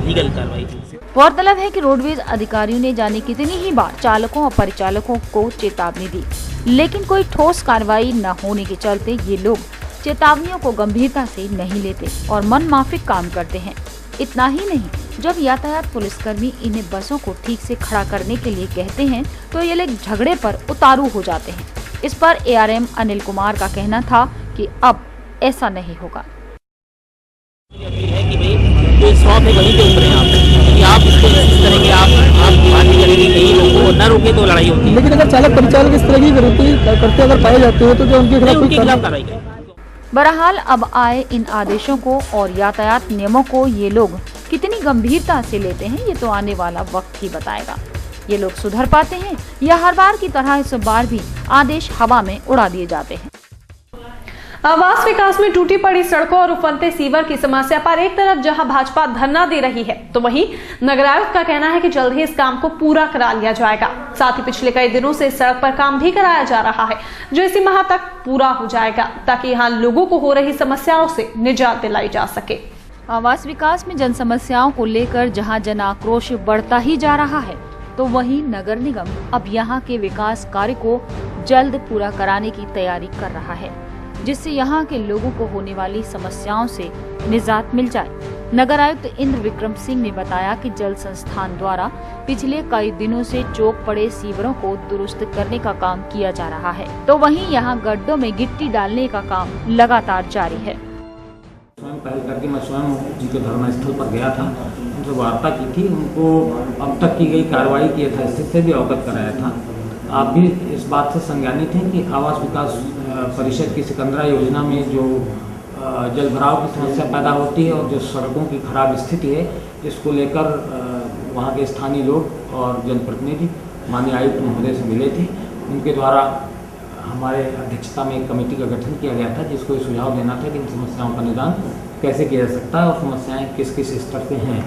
लीगल कार्रवाई। गौरतलब है कि रोडवेज अधिकारियों ने जाने कितनी ही बार चालकों और परिचालकों को चेतावनी दी, लेकिन कोई ठोस कार्रवाई न होने के चलते ये लोग चेतावनियों को गंभीरता से नहीं लेते और मन माफिक काम करते हैं। इतना ही नहीं, जब यातायात पुलिसकर्मी इन्हें बसों को ठीक से खड़ा करने के लिए कहते हैं तो ये लोग झगड़े पर उतारू हो जाते हैं। इस पर ARM अनिल कुमार का कहना था कि अब ऐसा नहीं होगा। जो स्टॉप है वहीं पे उतरे आप इसको इस तरह के आप बात नहीं करेंगे, कहीं रोको ना रोके तो लड़ाई होती है। लेकिन अगर चालक परिचालक इस तरह की करते अगर पाए जाते हैं तो जो उनके खिलाफ कार्रवाई करें। बहरहाल अब आए इन आदेशों को और यातायात नियमों को ये लोग कितनी गंभीरता से लेते हैं ये तो आने वाला वक्त ही बताएगा। ये लोग सुधर पाते हैं या हर बार की तरह इस बार भी आदेश हवा में उड़ा दिए जाते हैं। आवास विकास में टूटी पड़ी सड़कों और उफनते सीवर की समस्या पर एक तरफ जहां भाजपा धरना दे रही है तो वहीं नगरायुक्त का कहना है कि जल्द ही इस काम को पूरा करा लिया जाएगा। साथ ही पिछले कई दिनों से इस सड़क पर काम भी कराया जा रहा है जो इसी माह तक पूरा हो जाएगा ताकि यहाँ लोगों को हो रही समस्याओं से निजात दिलाई जा सके। आवास विकास में जन समस्याओं को लेकर जहां जन आक्रोश बढ़ता ही जा रहा है तो वहीं नगर निगम अब यहां के विकास कार्य को जल्द पूरा कराने की तैयारी कर रहा है, जिससे यहाँ के लोगों को होने वाली समस्याओं से निजात मिल जाए। नगर आयुक्त इंद्र विक्रम सिंह ने बताया कि जल संस्थान द्वारा पिछले कई दिनों से चौक पड़े सीवरों को दुरुस्त करने का काम किया जा रहा है, तो वहीं यहाँ गड्ढों में गिट्टी डालने का काम लगातार जारी है। स्वयं पहल करके मैं स्वयं उनके धरना स्थल पर गया था, उनसे वार्ता की थी, उनको अब तक की गई कार्रवाई की यथास्थिति से भी अवगत कराया था। आप भी इस बात से संज्ञानित हैं कि आवास विकास परिषद की सिकंदरा योजना में जो जल भराव की समस्या पैदा होती है और जो सड़कों की खराब स्थिति है, इसको लेकर वहाँ के स्थानीय लोग और जनप्रतिनिधि माननीय आयुक्त महोदय से मिले थे। उनके द्वारा हमारे अध्यक्षता में एक कमेटी का गठन किया गया था, जिसको ये सुझाव देना था कि इन समस्याओं का निदान कैसे किया जा सकता है और समस्याएं किस किस स्तर पे हैं।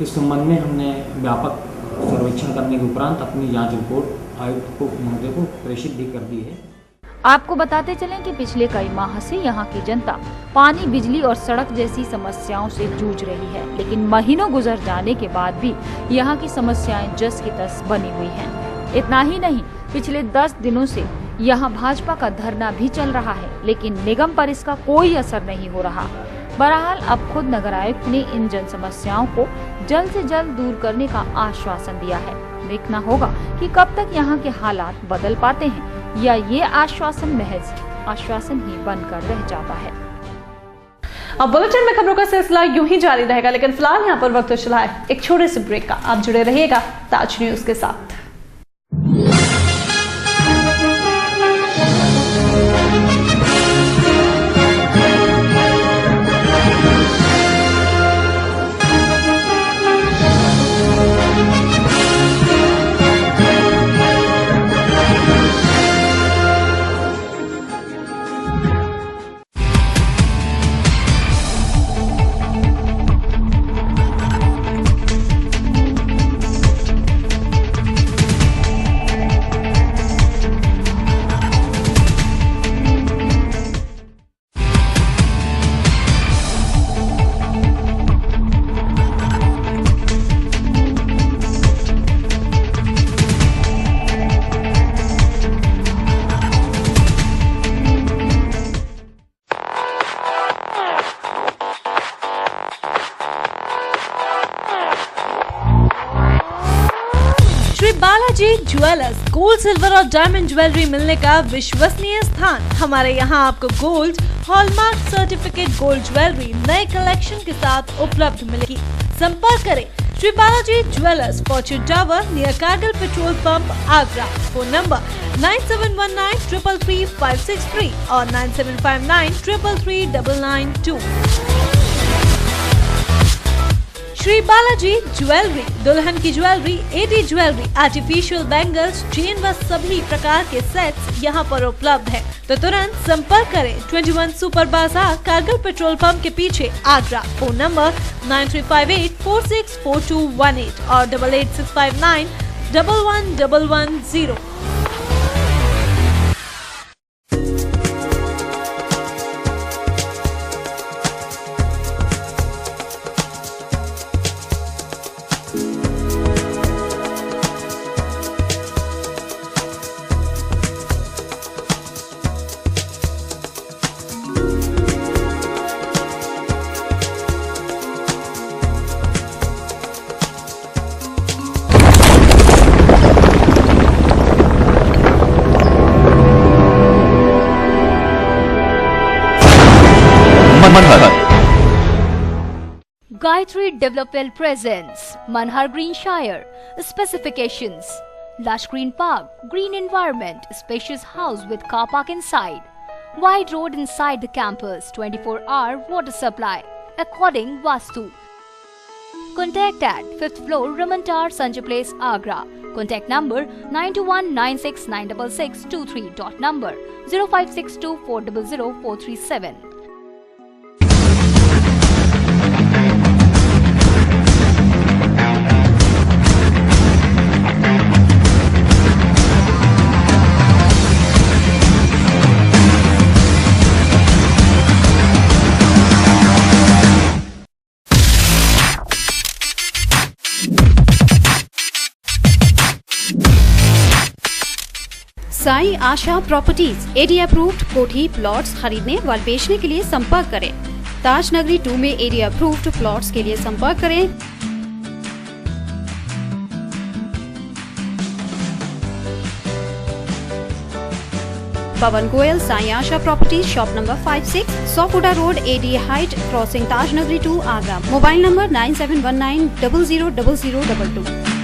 इस संबंध में हमने व्यापक सर्वेक्षण करने के उपरांत अपनी जांच रिपोर्ट आयुक्त को महोदय को प्रेषित भी कर दी है। आपको बताते चलें कि पिछले कई माह से यहाँ की जनता पानी, बिजली और सड़क जैसी समस्याओं से जूझ रही है, लेकिन महीनों गुजर जाने के बाद भी यहाँ की समस्याएं जस की तस बनी हुई हैं। इतना ही नहीं, पिछले 10 दिनों से यहाँ भाजपा का धरना भी चल रहा है, लेकिन निगम पर इसका कोई असर नहीं हो रहा। बहरहाल अब खुद नगर आयुक्त ने इन जन समस्याओं को जल्द से जल्द दूर करने का आश्वासन दिया है। देखना होगा कि कब तक यहाँ के हालात बदल पाते हैं या ये आश्वासन महज आश्वासन ही बनकर रह जाता है। अब बुलेटिन में खबरों का सिलसिला यूं ही जारी रहेगा, लेकिन फिलहाल यहाँ पर वक्त चला है एक छोटे से ब्रेक का। आप जुड़े रहिएगा ताज न्यूज के साथ। बालाजी ज्वेलर्स, गोल्ड, सिल्वर और डायमंड ज्वेलरी मिलने का विश्वसनीय स्थान। हमारे यहाँ आपको gold, hallmark certificate gold jewellery नए कलेक्शन के साथ उपलब्ध मिलेगी। संपर्क करें Shri Balaji jewellers, Fortune tower near Kargil petrol pump, Agra. Phone number 9719 333 563 और 9759 333 992। श्री बालाजी ज्वेलरी, दुल्हन की jewellery, A D jewellery, artificial bangles, chain व सभी प्रकार के सेट्स यहाँ पर उपलब्ध है। तो तुरंत संपर्क करें 21 सुपर बाजार, कारगिल पेट्रोल पंप के पीछे, आगरा। फोन नंबर 9358464218 और 8865911110। Gayatri Development presents Manhar Green Shire. Specifications: lush green park, green environment, spacious house with car park inside, wide road inside the campus, 24-hour water supply, according Vastu. Contact at 5th floor, Ramantar, Sanjay Place, Agra. Contact number 9219696623. Dot number 0562400437. Sai Asha properties, AD approved कोठी प्लॉट्स खरीदने व बेचने के लिए संपर्क करें। ताज नगरी 2 में एडी अप्रूव्ड प्लॉट्स के लिए संपर्क करें। Pawan Goyal, Sai Asha properties, shop number 56, Sofuda road, एडी height, crossing Taj Nagari 2, Agra. Mobile number 9719000022।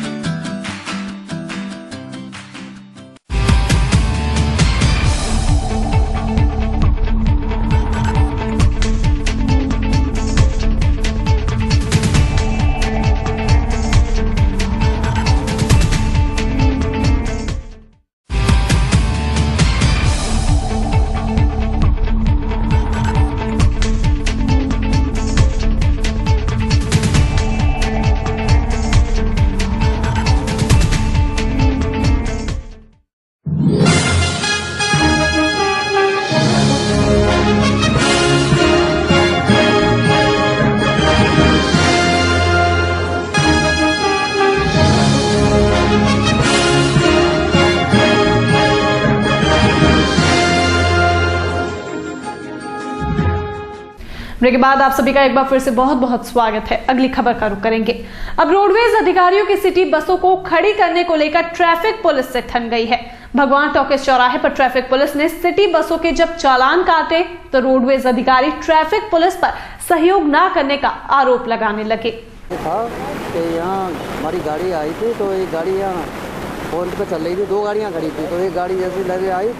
Break के बाद आप सभी का एक बार फिर से बहुत बहुत स्वागत है। अगली खबर का रुख करेंगे। अब रोडवेज अधिकारियों की सिटी बसों को खड़ी करने को लेकर ट्रैफिक पुलिस से ठन गई है। भगवान टॉकीज चौराहे पर ट्रैफिक पुलिस ने सिटी बसों के जब चालान काटे तो रोडवेज अधिकारी ट्रैफिक पुलिस पर सहयोग न करने का आरोप लगाने लगे। था कि यहाँ हमारी गाड़ी आई थी तो एक गाड़ी यहाँ पॉइंट पे चल रही थी, 2 गाड़ियाँ खड़ी थी, तो एक गाड़ी जैसे लगे आई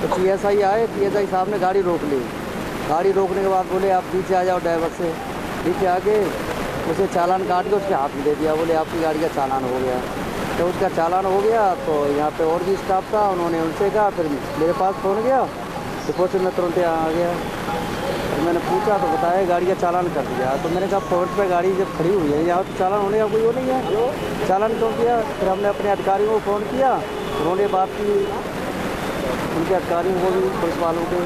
तो PSI आए, PSI साहब ने गाड़ी रोक ली। गाड़ी रोकने के बाद बोले आप पीछे आ जाओ, ड्राइवर से पीछे आके उसे चालान काट के उसके हाथ में दे दिया, बोले आपकी गाड़ी का चालान हो गया। तो उसका चालान हो गया तो यहाँ पे और भी स्टाफ था, उन्होंने उनसे कहा, फिर मेरे पास फ़ोन गया तो पहुँचे, मैं तुरंत यहाँ आ गया। तो मैंने पूछा तो बताया गाड़ी का चालान कर दिया। तो मैंने कहा पॉइंट पर गाड़ी जब खड़ी हुई है यहाँ तो चालान होने का कोई वो नहीं है, चालान क्यों किया? फिर हमने अपने अधिकारियों को फ़ोन किया, उन्होंने बात की उनके अधिकारियों को भी, पुलिस वालों के,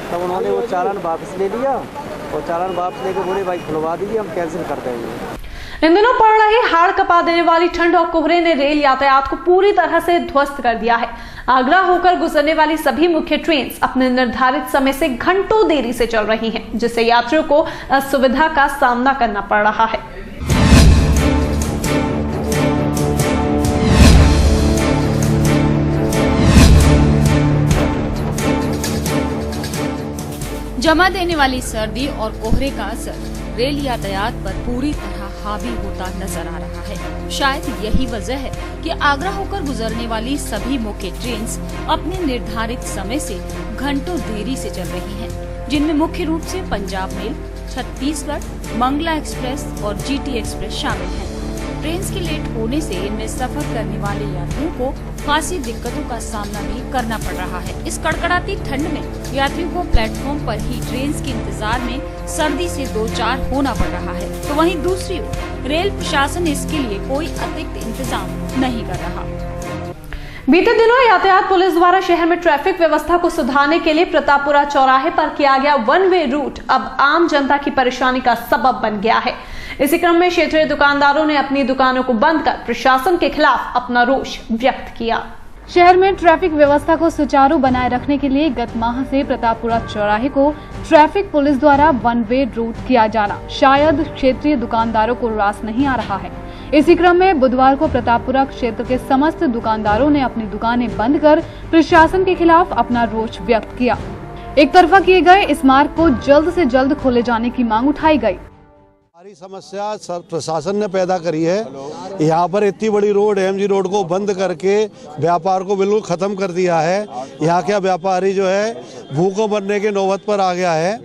तब उन्होंने वो चालान वापस ले लिया और चालान वापस लेके बोले भाई खुलवा दीजिए, हम कैंसिल कर देंगे। इन दिनों पड़ रही हाड़ कपा देने वाली ठंड और कोहरे ने रेल यातायात को पूरी तरह से ध्वस्त कर दिया है। आगरा होकर गुजरने वाली सभी मुख्य ट्रेन अपने निर्धारित समय से घंटों देरी से चल रही हैं, जिससे यात्रियों को असुविधा का सामना करना पड़ रहा है। जमा देने वाली सर्दी और कोहरे का असर रेल यातायात पर पूरी तरह हावी होता नजर आ रहा है। शायद यही वजह है कि आगरा होकर गुजरने वाली सभी मुख्य ट्रेन अपने निर्धारित समय से घंटों देरी से चल रही हैं, जिनमें मुख्य रूप से पंजाब मेल, छत्तीसगढ़, मंगला एक्सप्रेस और GT एक्सप्रेस शामिल हैं। ट्रेन के लेट होने से इनमें सफर करने वाले यात्रियों को खासी दिक्कतों का सामना भी करना पड़ रहा है। इस कड़कड़ाती ठंड में यात्रियों को प्लेटफॉर्म पर ही ट्रेन के इंतजार में सर्दी से 2-4 होना पड़ रहा है, तो वहीं दूसरी ओर रेल प्रशासन इसके लिए कोई अतिरिक्त इंतजाम नहीं कर रहा। बीते दिनों यातायात पुलिस द्वारा शहर में ट्रैफिक व्यवस्था को सुधारने के लिए प्रतापपुरा चौराहे पर किया गया 1 वे रूट अब आम जनता की परेशानी का सबब बन गया है। इसी क्रम में क्षेत्रीय दुकानदारों ने अपनी दुकानों को बंद कर प्रशासन के खिलाफ अपना रोष व्यक्त किया। शहर में ट्रैफिक व्यवस्था को सुचारू बनाए रखने के लिए गत माह से प्रतापपुरा चौराहे को ट्रैफिक पुलिस द्वारा 1 वे रूट किया जाना शायद क्षेत्रीय दुकानदारों को रास नहीं आ रहा है। इसी क्रम में बुधवार को प्रतापपुरा क्षेत्र के समस्त दुकानदारों ने अपनी दुकानें बंद कर प्रशासन के खिलाफ अपना रोष व्यक्त किया। एक तरफा किए गए इस मार्ग को जल्द से जल्द खोले जाने की मांग उठाई गई। सारी समस्या प्रशासन ने पैदा करी है। यहाँ पर इतनी बड़ी रोड MG रोड को बंद करके व्यापार को बिल्कुल खत्म कर दिया है। यहाँ का व्यापारी जो है भूखों मरने के नौबत पर आ गया है।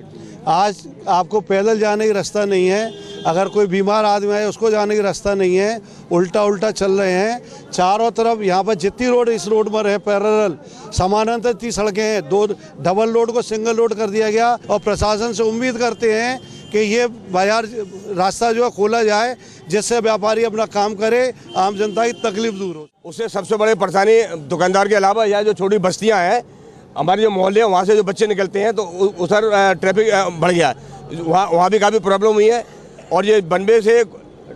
आज आपको पैदल जाने की रास्ता नहीं है, अगर कोई बीमार आदमी है उसको जाने की रास्ता नहीं है, उल्टा चल रहे हैं। चारों तरफ यहाँ पर जितनी रोड इस रोड पर है पैरेलल समानांतर इतनी सड़कें हैं, 2 डबल रोड को सिंगल रोड कर दिया गया और प्रशासन से उम्मीद करते हैं कि ये बाजार रास्ता जो है खोला जाए, जिससे व्यापारी अपना काम करे, आम जनता की तकलीफ दूर हो। उससे सबसे बड़ी परेशानी दुकानदार के अलावा यहाँ जो छोटी बस्तियाँ हैं, हमारे जो मोहल्ले हैं वहाँ से जो बच्चे निकलते हैं तो उधर ट्रैफिक बढ़ गया है, वहाँ भी काफ़ी प्रॉब्लम हुई है। और ये बनवे से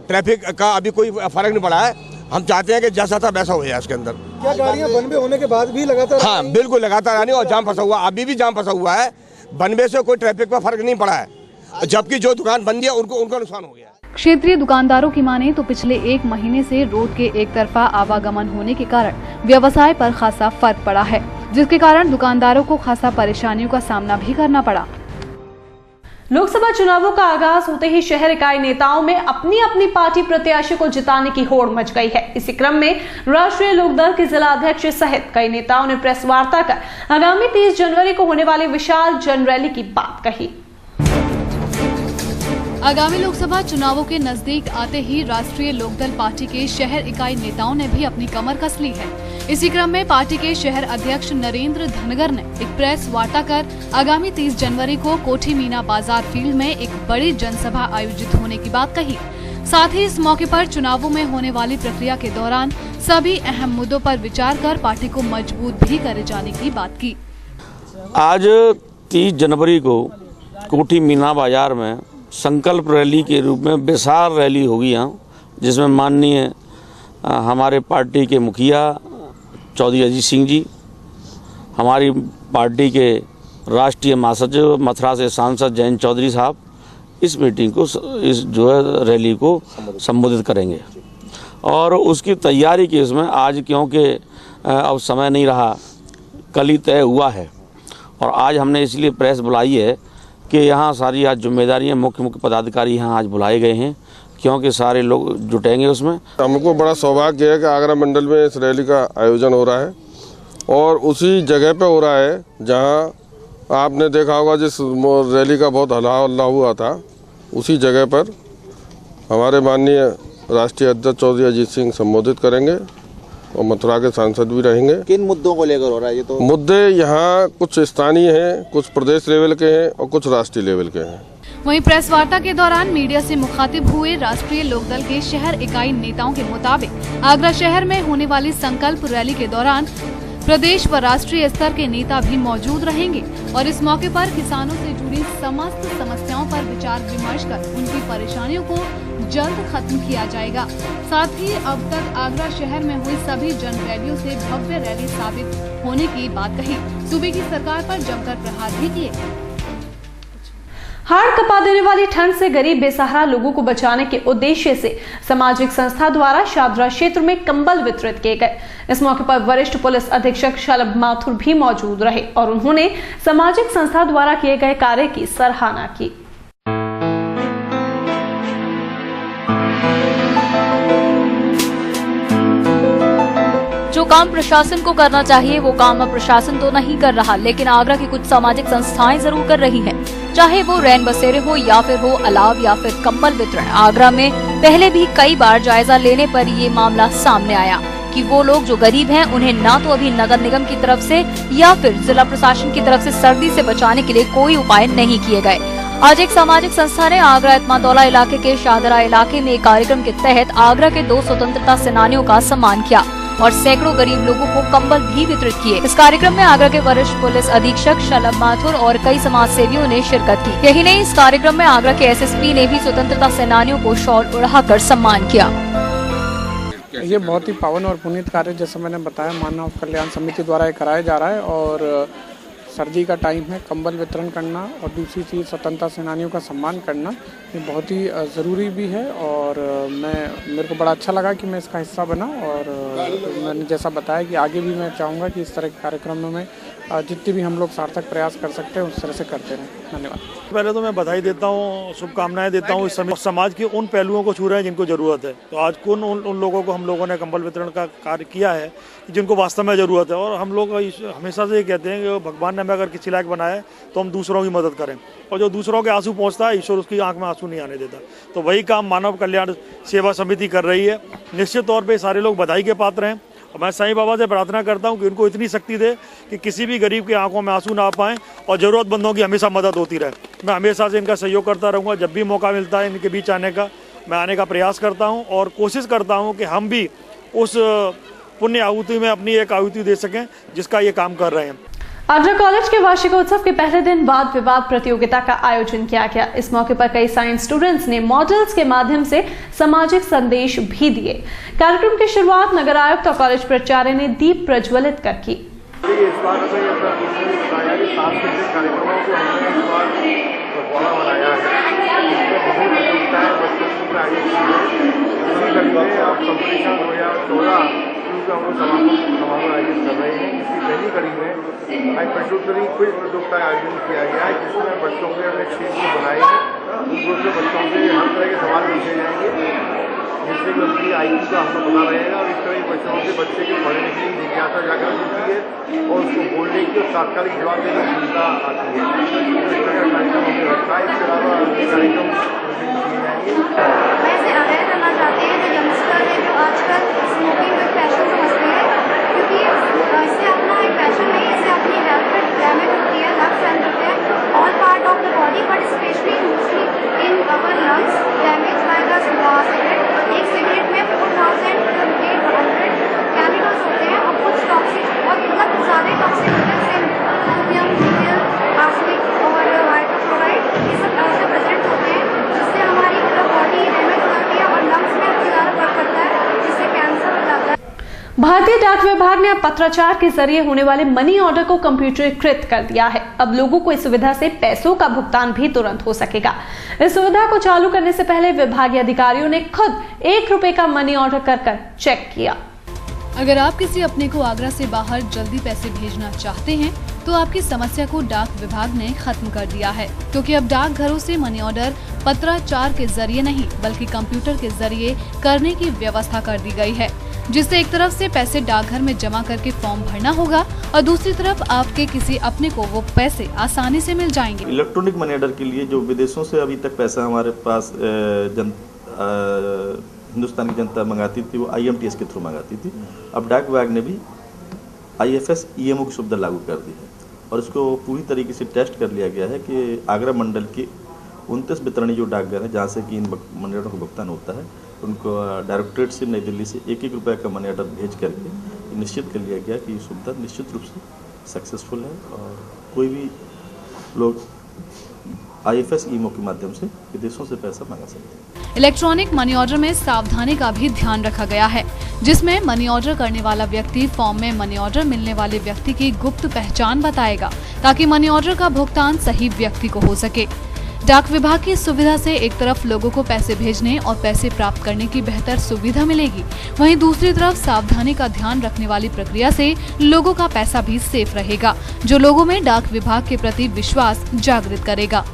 ट्रैफिक का अभी कोई फर्क नहीं पड़ा है। हम चाहते हैं कि जैसा था वैसा हो जाए इसके अंदर। क्या गाड़ियाँ बनवे होने के बाद भी लगातार? हाँ बिल्कुल लगातार आनी, और जाम फंसा हुआ, अभी भी जाम फंसा हुआ है। बनवे से कोई ट्रैफिक का फर्क नहीं पड़ा है, जबकि जो दुकान बंद है उनको नुकसान हो गया। क्षेत्रीय दुकानदारों की माने तो पिछले 1 महीने से रोड के एक तरफा आवागमन होने के कारण व्यवसाय पर खासा फर्क पड़ा है, जिसके कारण दुकानदारों को खासा परेशानियों का सामना भी करना पड़ा। लोकसभा चुनावों का आगाज होते ही शहर इकाई नेताओं में अपनी अपनी पार्टी प्रत्याशी को जिताने की होड़ मच गई है। इसी क्रम में राष्ट्रीय लोकदल के जिला अध्यक्ष सहित कई नेताओं ने प्रेस वार्ता कर आगामी 30 जनवरी को होने वाली विशाल जन रैली की बात कही। आगामी लोकसभा चुनावों के नजदीक आते ही राष्ट्रीय लोकदल पार्टी के शहर इकाई नेताओं ने भी अपनी कमर कस ली है। इसी क्रम में पार्टी के शहर अध्यक्ष नरेंद्र धनगर ने एक प्रेस वार्ता कर आगामी 30 जनवरी को कोठी मीना बाजार फील्ड में एक बड़ी जनसभा आयोजित होने की बात कही। साथ ही इस मौके पर चुनावों में होने वाली प्रक्रिया के दौरान सभी अहम मुद्दों पर विचार कर पार्टी को मजबूत भी करे जाने की बात की। आज 30 जनवरी को कोठी मीना बाजार में संकल्प रैली के रूप में विशाल रैली होगी यहाँ, जिसमें माननीय हमारे पार्टी के मुखिया चौधरी अजीत सिंह जी, हमारी पार्टी के राष्ट्रीय महासचिव मथुरा से सांसद जयंत चौधरी साहब इस मीटिंग को, इस जो है रैली को संबोधित करेंगे। और उसकी तैयारी की इसमें आज, क्योंकि अब समय नहीं रहा, कल ही तय हुआ है और आज हमने इसलिए प्रेस बुलाई है कि यहाँ सारी आज जिम्मेदारियाँ मुख्य पदाधिकारी यहाँ आज बुलाए गए हैं, क्योंकि सारे लोग जुटेंगे उसमें। हमको बड़ा सौभाग्य है कि आगरा मंडल में इस रैली का आयोजन हो रहा है और उसी जगह पे हो रहा है जहाँ आपने देखा होगा जिस रैली का बहुत हल्ला हल्ला हुआ था, उसी जगह पर हमारे माननीय राष्ट्रीय अध्यक्ष चौधरी अजीत सिंह संबोधित करेंगे और मथुरा के सांसद भी रहेंगे। किन मुद्दों को लेकर हो रहा है ये? तो मुद्दे यहाँ कुछ स्थानीय हैं, कुछ प्रदेश लेवल के हैं और कुछ राष्ट्रीय लेवल के हैं। वहीं प्रेस वार्ता के दौरान मीडिया से मुखातिब हुए राष्ट्रीय लोकदल के शहर इकाई नेताओं के मुताबिक आगरा शहर में होने वाली संकल्प रैली के दौरान प्रदेश व राष्ट्रीय स्तर के नेता भी मौजूद रहेंगे और इस मौके पर किसानों से जुड़ी समस्त समस्याओं पर विचार विमर्श कर उनकी परेशानियों को जल्द खत्म किया जाएगा। साथ ही अब तक आगरा शहर में हुई सभी जन रैलियों से भव्य रैली साबित होने की बात कही। सूबे की सरकार पर जमकर प्रहार भी किए। हाड़ कपा देने वाली ठंड से गरीब बेसहारा लोगों को बचाने के उद्देश्य से सामाजिक संस्था द्वारा शादरा क्षेत्र में कंबल वितरित किए गए। इस मौके पर वरिष्ठ पुलिस अधीक्षक शलभ माथुर भी मौजूद रहे और उन्होंने सामाजिक संस्था द्वारा किए गए कार्य की सराहना की। जो काम प्रशासन को करना चाहिए वो काम अब प्रशासन तो नहीं कर रहा, लेकिन आगरा की कुछ सामाजिक संस्थाएं जरूर कर रही हैं। चाहे वो रैन बसेरे हो या फिर हो अलाव या फिर कंबल वितरण। आगरा में पहले भी कई बार जायजा लेने पर ये मामला सामने आया कि वो लोग जो गरीब हैं उन्हें ना तो अभी नगर निगम की तरफ से या फिर जिला प्रशासन की तरफ से सर्दी से बचाने के लिए कोई उपाय नहीं किए गए। आज एक सामाजिक संस्था ने आगरा इत्मादौला इलाके के शादरा इलाके में एक कार्यक्रम के तहत आगरा के 2 स्वतंत्रता सेनानियों का सम्मान किया और सैकड़ों गरीब लोगों को कंबल भी वितरित किए। इस कार्यक्रम में आगरा के वरिष्ठ पुलिस अधीक्षक शलभ माथुर और कई समाज सेवियों ने शिरकत की। यही नहीं, इस कार्यक्रम में आगरा के एसएसपी ने भी स्वतंत्रता सेनानियों को शॉल उड़ाकर सम्मान किया। ये बहुत ही पावन और पुनीत कार्य, जैसा मैंने बताया, मानव कल्याण समिति द्वारा ये कराया जा रहा है और सर्दी का टाइम है, कंबल वितरण करना और दूसरी चीज़ स्वतंत्रता सेनानियों का सम्मान करना ये बहुत ही ज़रूरी भी है और मेरे को बड़ा अच्छा लगा कि मैं इसका हिस्सा बना और मैंने जैसा बताया कि आगे भी मैं चाहूँगा कि इस तरह के कार्यक्रमों में जितने भी हम लोग सार्थक प्रयास कर सकते हैं उस तरह से करते रहें। धन्यवाद। पहले तो मैं बधाई देता हूँ, शुभकामनाएं देता हूँ। इस समय समाज के उन पहलुओं को छू रहे हैं जिनको ज़रूरत है। तो आज उन लोगों को हम लोगों ने कंबल वितरण का कार्य किया है जिनको वास्तव में ज़रूरत है। और हम लोग हमेशा से ये कहते हैं कि भगवान ने हमें अगर किसी लायक बनाया है तो हम दूसरों की मदद करें और जो दूसरों के आंसू पहुँचता है ईश्वर उसकी आंख में आंसू नहीं आने देता। तो वही काम मानव कल्याण सेवा समिति कर रही है। निश्चित तौर पर सारे लोग बधाई के पात्र हैं। मैं साईं बाबा से प्रार्थना करता हूं कि उनको इतनी शक्ति दे कि किसी भी गरीब की आंखों में आंसू ना आ पाएं और ज़रूरतमंदों की हमेशा मदद होती रहे। मैं हमेशा से इनका सहयोग करता रहूँगा। जब भी मौका मिलता है इनके बीच आने का, मैं आने का प्रयास करता हूँ और कोशिश करता हूँ कि हम भी उस पुण्य आहुति में अपनी एक आहुति दे सकें जिसका ये काम कर रहे हैं। आगरा कॉलेज के वार्षिकोत्सव के पहले दिन वाद विवाद प्रतियोगिता का आयोजन किया गया। इस मौके पर कई साइंस स्टूडेंट्स ने मॉडल्स के माध्यम से सामाजिक संदेश भी दिए। कार्यक्रम की शुरुआत नगर आयुक्त और कॉलेज प्राचार्य ने दीप प्रज्वलित कर की। समारोह आयोजित कर रहे हैं। इसकी पहली कड़ी में आज प्रश्नोत्तरी क्विज प्रतियोगिता का आयोजन किया गया है, जिसमें बच्चों के अपने क्षेत्र में बनाए हैं। उस ग्रुप से बच्चों से हर तरह के सवाल पूछे जाएंगे जिससे कि उनकी IQ का हमको पता रहेगा और इस तरह के बच्चों से बच्चे के पढ़ने की जिज्ञासा जागृत होती है और उसको बोलने की और तात्कालिक जवाब देने की क्षमता आती है। इस तरह का कार्यक्रम हमने रखा है। इसके अलावा अन्य कार्यक्रम किए जाएंगे। वैसे अवेयर करना चाहते हैं जो यंगस्टर है जो आजकल स्मोकिंग में फैशन समझते हैं, क्योंकि इससे अपना एक फैशन नहीं, इससे अपनी हेल्थ में डैमेज होती है, लंग्स हेल्थ होते हैं, all part of the body but specially mostly in our lungs damage by the cigarette. एक सिगरेट में 4800 केमिकल्स होते हैं और कुछ टॉक्सिक बहुत मतलब ज़्यादा टॉक्सिक होते हैं, जैसे सोडियम, निकल, आर्सेनिक और हाइड्रोक्लोराइड, ये सब ऐसे प्रेजेंट होते हैं जिससे हमारी बॉडी डैमेज हो जाती है और लंग्स में ज़्यादा फर्क पड़ता है, भारतीय डाक विभाग ने अब पत्राचार के जरिए होने वाले मनी ऑर्डर को कंप्यूटरीकृत कर दिया है। अब लोगों को इस सुविधा से पैसों का भुगतान भी तुरंत हो सकेगा। इस सुविधा को चालू करने से पहले विभागीय अधिकारियों ने खुद 1 रुपए का मनी ऑर्डर कर चेक किया। अगर आप किसी अपने को आगरा से बाहर जल्दी पैसे भेजना चाहते हैं तो आपकी समस्या को डाक विभाग ने खत्म कर दिया है, क्योंकि अब डाकघरों से मनी ऑर्डर पत्राचार के जरिए नहीं बल्कि कंप्यूटर के जरिए करने की व्यवस्था कर दी गई है, जिससे एक तरफ से पैसे डाकघर में जमा करके फॉर्म भरना होगा और दूसरी तरफ आपके किसी अपने को वो पैसे आसानी से मिल जाएंगे। इलेक्ट्रॉनिक मनी ऑर्डर के लिए जो विदेशों से अभी तक पैसा हमारे पास हिंदुस्तान की जनता मंगाती थी, वो IMTS के थ्रू मंगाती थी। अब डाक विभाग ने भी IFS EMO की सुविधा लागू कर दी है और इसको पूरी तरीके से टेस्ट कर लिया गया है कि आगरा मंडल के 29 वितरणी जो डाकघर है जहाँ से कि इन मनी ऑर्डर को भुगतान होता है, उनको डायरेक्टरेट से नई दिल्ली से 1-1 रुपये का मनी ऑर्डर भेज करके निश्चित कर लिया गया कि ये सुविधा निश्चित रूप से सक्सेसफुल है और कोई भी लोग IFS EMO के माध्यम से विदेशों से पैसा मंगा सकते हैं। इलेक्ट्रॉनिक मनी ऑर्डर में सावधानी का भी ध्यान रखा गया है, जिसमें मनी ऑर्डर करने वाला व्यक्ति फॉर्म में मनी ऑर्डर मिलने वाले व्यक्ति की गुप्त पहचान बताएगा, ताकि मनी ऑर्डर का भुगतान सही व्यक्ति को हो सके। डाक विभाग की सुविधा से एक तरफ लोगों को पैसे भेजने और पैसे प्राप्त करने की बेहतर सुविधा मिलेगी, वहीं दूसरी तरफ सावधानी का ध्यान रखने वाली प्रक्रिया से लोगों का पैसा भी सेफ रहेगा, जो लोगों में डाक विभाग के प्रति विश्वास जागृत करेगा।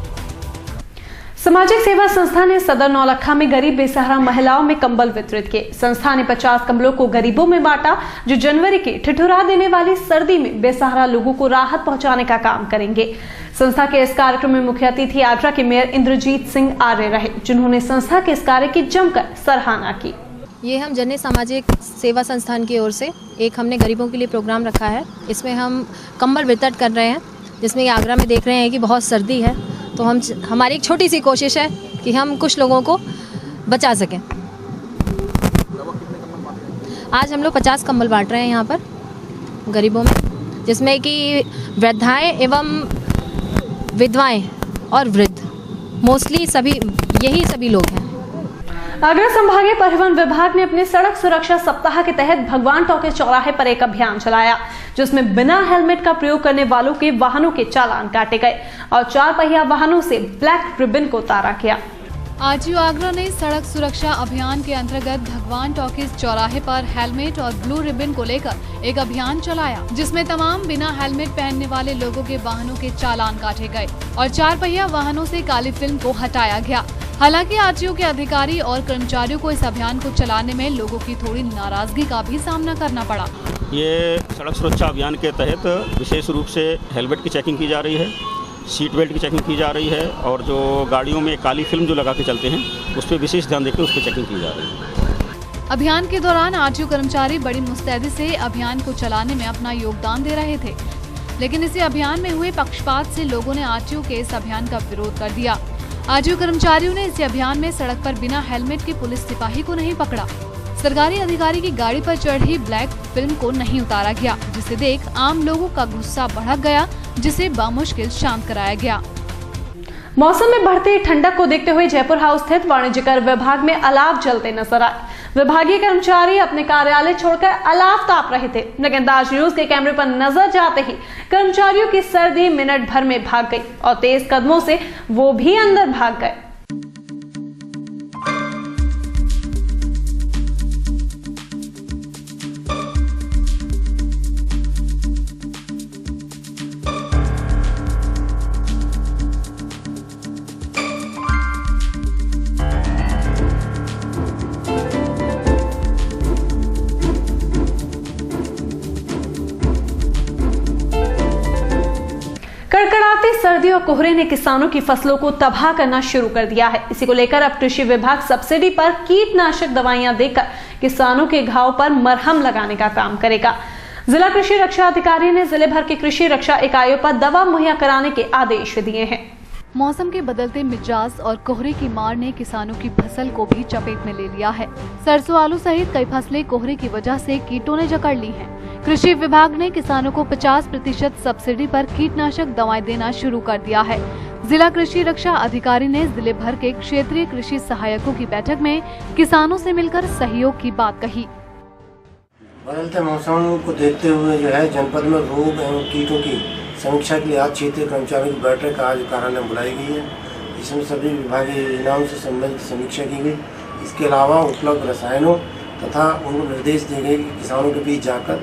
सामाजिक सेवा संस्था ने सदर नौलखा में गरीब बेसहारा महिलाओं में कंबल वितरित किए। संस्था ने 50 कंबलों को गरीबों में बांटा, जो जनवरी की ठिठुरा देने वाली सर्दी में बेसहारा लोगों को राहत पहुंचाने का काम करेंगे। संस्था के इस कार्यक्रम में मुख्य अतिथि आगरा के मेयर इंद्रजीत सिंह आर्य रहे, जिन्होंने संस्था के इस कार्य की जमकर सराहना की। ये हम जन सामाजिक सेवा संस्थान की ओर से एक हमने गरीबों के लिए प्रोग्राम रखा है। इसमें हम कंबल वितरित कर रहे हैं, जिसमें आगरा में देख रहे हैं कि बहुत सर्दी है, तो हमारी एक छोटी सी कोशिश है कि हम कुछ लोगों को बचा सकें। आज हम लोग 50 कंबल बांट रहे हैं यहाँ पर गरीबों में, जिसमें कि वृद्धाएं एवं विधवाएं और वृद्ध मोस्टली सभी लोग हैं। आगरा संभागीय परिवहन विभाग ने अपने सड़क सुरक्षा सप्ताह के तहत भगवान टॉकीज चौराहे पर एक अभियान चलाया, जिसमें बिना हेलमेट का प्रयोग करने वालों के वाहनों के चालान काटे गए और 4 पहिया वाहनों से ब्लैक रिबन को उतारा गया। आरटीओ आगरा ने सड़क सुरक्षा अभियान के अंतर्गत भगवान टॉकीज चौराहे पर हेलमेट और ब्लू रिबन को लेकर एक अभियान चलाया, जिसमें तमाम बिना हेलमेट पहनने वाले लोगों के वाहनों के चालान काटे गए और 4 पहिया वाहनों से काली फिल्म को हटाया गया। हालांकि आरटीओ के अधिकारी और कर्मचारियों को इस अभियान को चलाने में लोगों की थोड़ी नाराजगी का भी सामना करना पड़ा। ये सड़क सुरक्षा अभियान के तहत विशेष रूप से हेलमेट की चेकिंग की जा रही है, सीट बेल्ट की चेकिंग की जा रही है और जो गाड़ियों में काली फिल्म जो लगा के चलते हैं उस पर विशेष ध्यान देकर उस पर चेकिंग की जा रही है। अभियान के दौरान आरटीओ कर्मचारी बड़ी मुस्तैदी से अभियान को चलाने में अपना योगदान दे रहे थे, लेकिन इसी अभियान में हुए पक्षपात से लोगों ने आरटीओ के इस अभियान का विरोध कर दिया। आरटीओ कर्मचारियों ने इसी अभियान में सड़क पर बिना हेलमेट के पुलिस सिपाही को नहीं पकड़ा, सरकारी अधिकारी की गाड़ी पर चढ़ी ब्लैक फिल्म को नहीं उतारा गया, जिसे देख आम लोगों का गुस्सा भड़क गया, जिसे बामुश्किल शांत कराया गया। मौसम में बढ़ती ठंडक को देखते हुए जयपुर हाउस स्थित वाणिज्यकर विभाग में अलाव जलते नजर आए। विभागीय कर्मचारी अपने कार्यालय छोड़कर अलाव ताप रहे थे, लेकिन ताज न्यूज के कैमरे पर नजर जाते ही कर्मचारियों की सर्दी मिनट भर में भाग गई और तेज कदमों से वो भी अंदर भाग गए। कड़कड़ाते सर्दी और कोहरे ने किसानों की फसलों को तबाह करना शुरू कर दिया है। इसी को लेकर अब कृषि विभाग सब्सिडी पर कीटनाशक दवाइयां देकर किसानों के घाव पर मरहम लगाने का काम करेगा। जिला कृषि रक्षा अधिकारी ने जिले भर के कृषि रक्षा इकाइयों पर दवा मुहैया कराने के आदेश दिए हैं। मौसम के बदलते मिजाज और कोहरे की मार ने किसानों की फसल को भी चपेट में ले लिया है। सरसों, आलू सहित कई फसलें कोहरे की वजह से कीटों ने जकड़ ली हैं। कृषि विभाग ने किसानों को 50% सब्सिडी पर कीटनाशक दवाएं देना शुरू कर दिया है। जिला कृषि रक्षा अधिकारी ने जिले भर के क्षेत्रीय कृषि सहायकों की बैठक में किसानों से मिलकर सहयोग की बात कही। बदलते मौसम को देखते हुए जो है जनपद में रोग एवं कीटों की समीक्षा के लिए आज क्षेत्रीय कर्मचारियों की बैठक आज कार्यालय में बुलाई गई है। इसमें सभी विभागीय योजनाओं से संबंधित समीक्षा की गई। इसके अलावा उपलब्ध रसायनों तथा उनको निर्देश दिए गए कि किसानों के बीच जाकर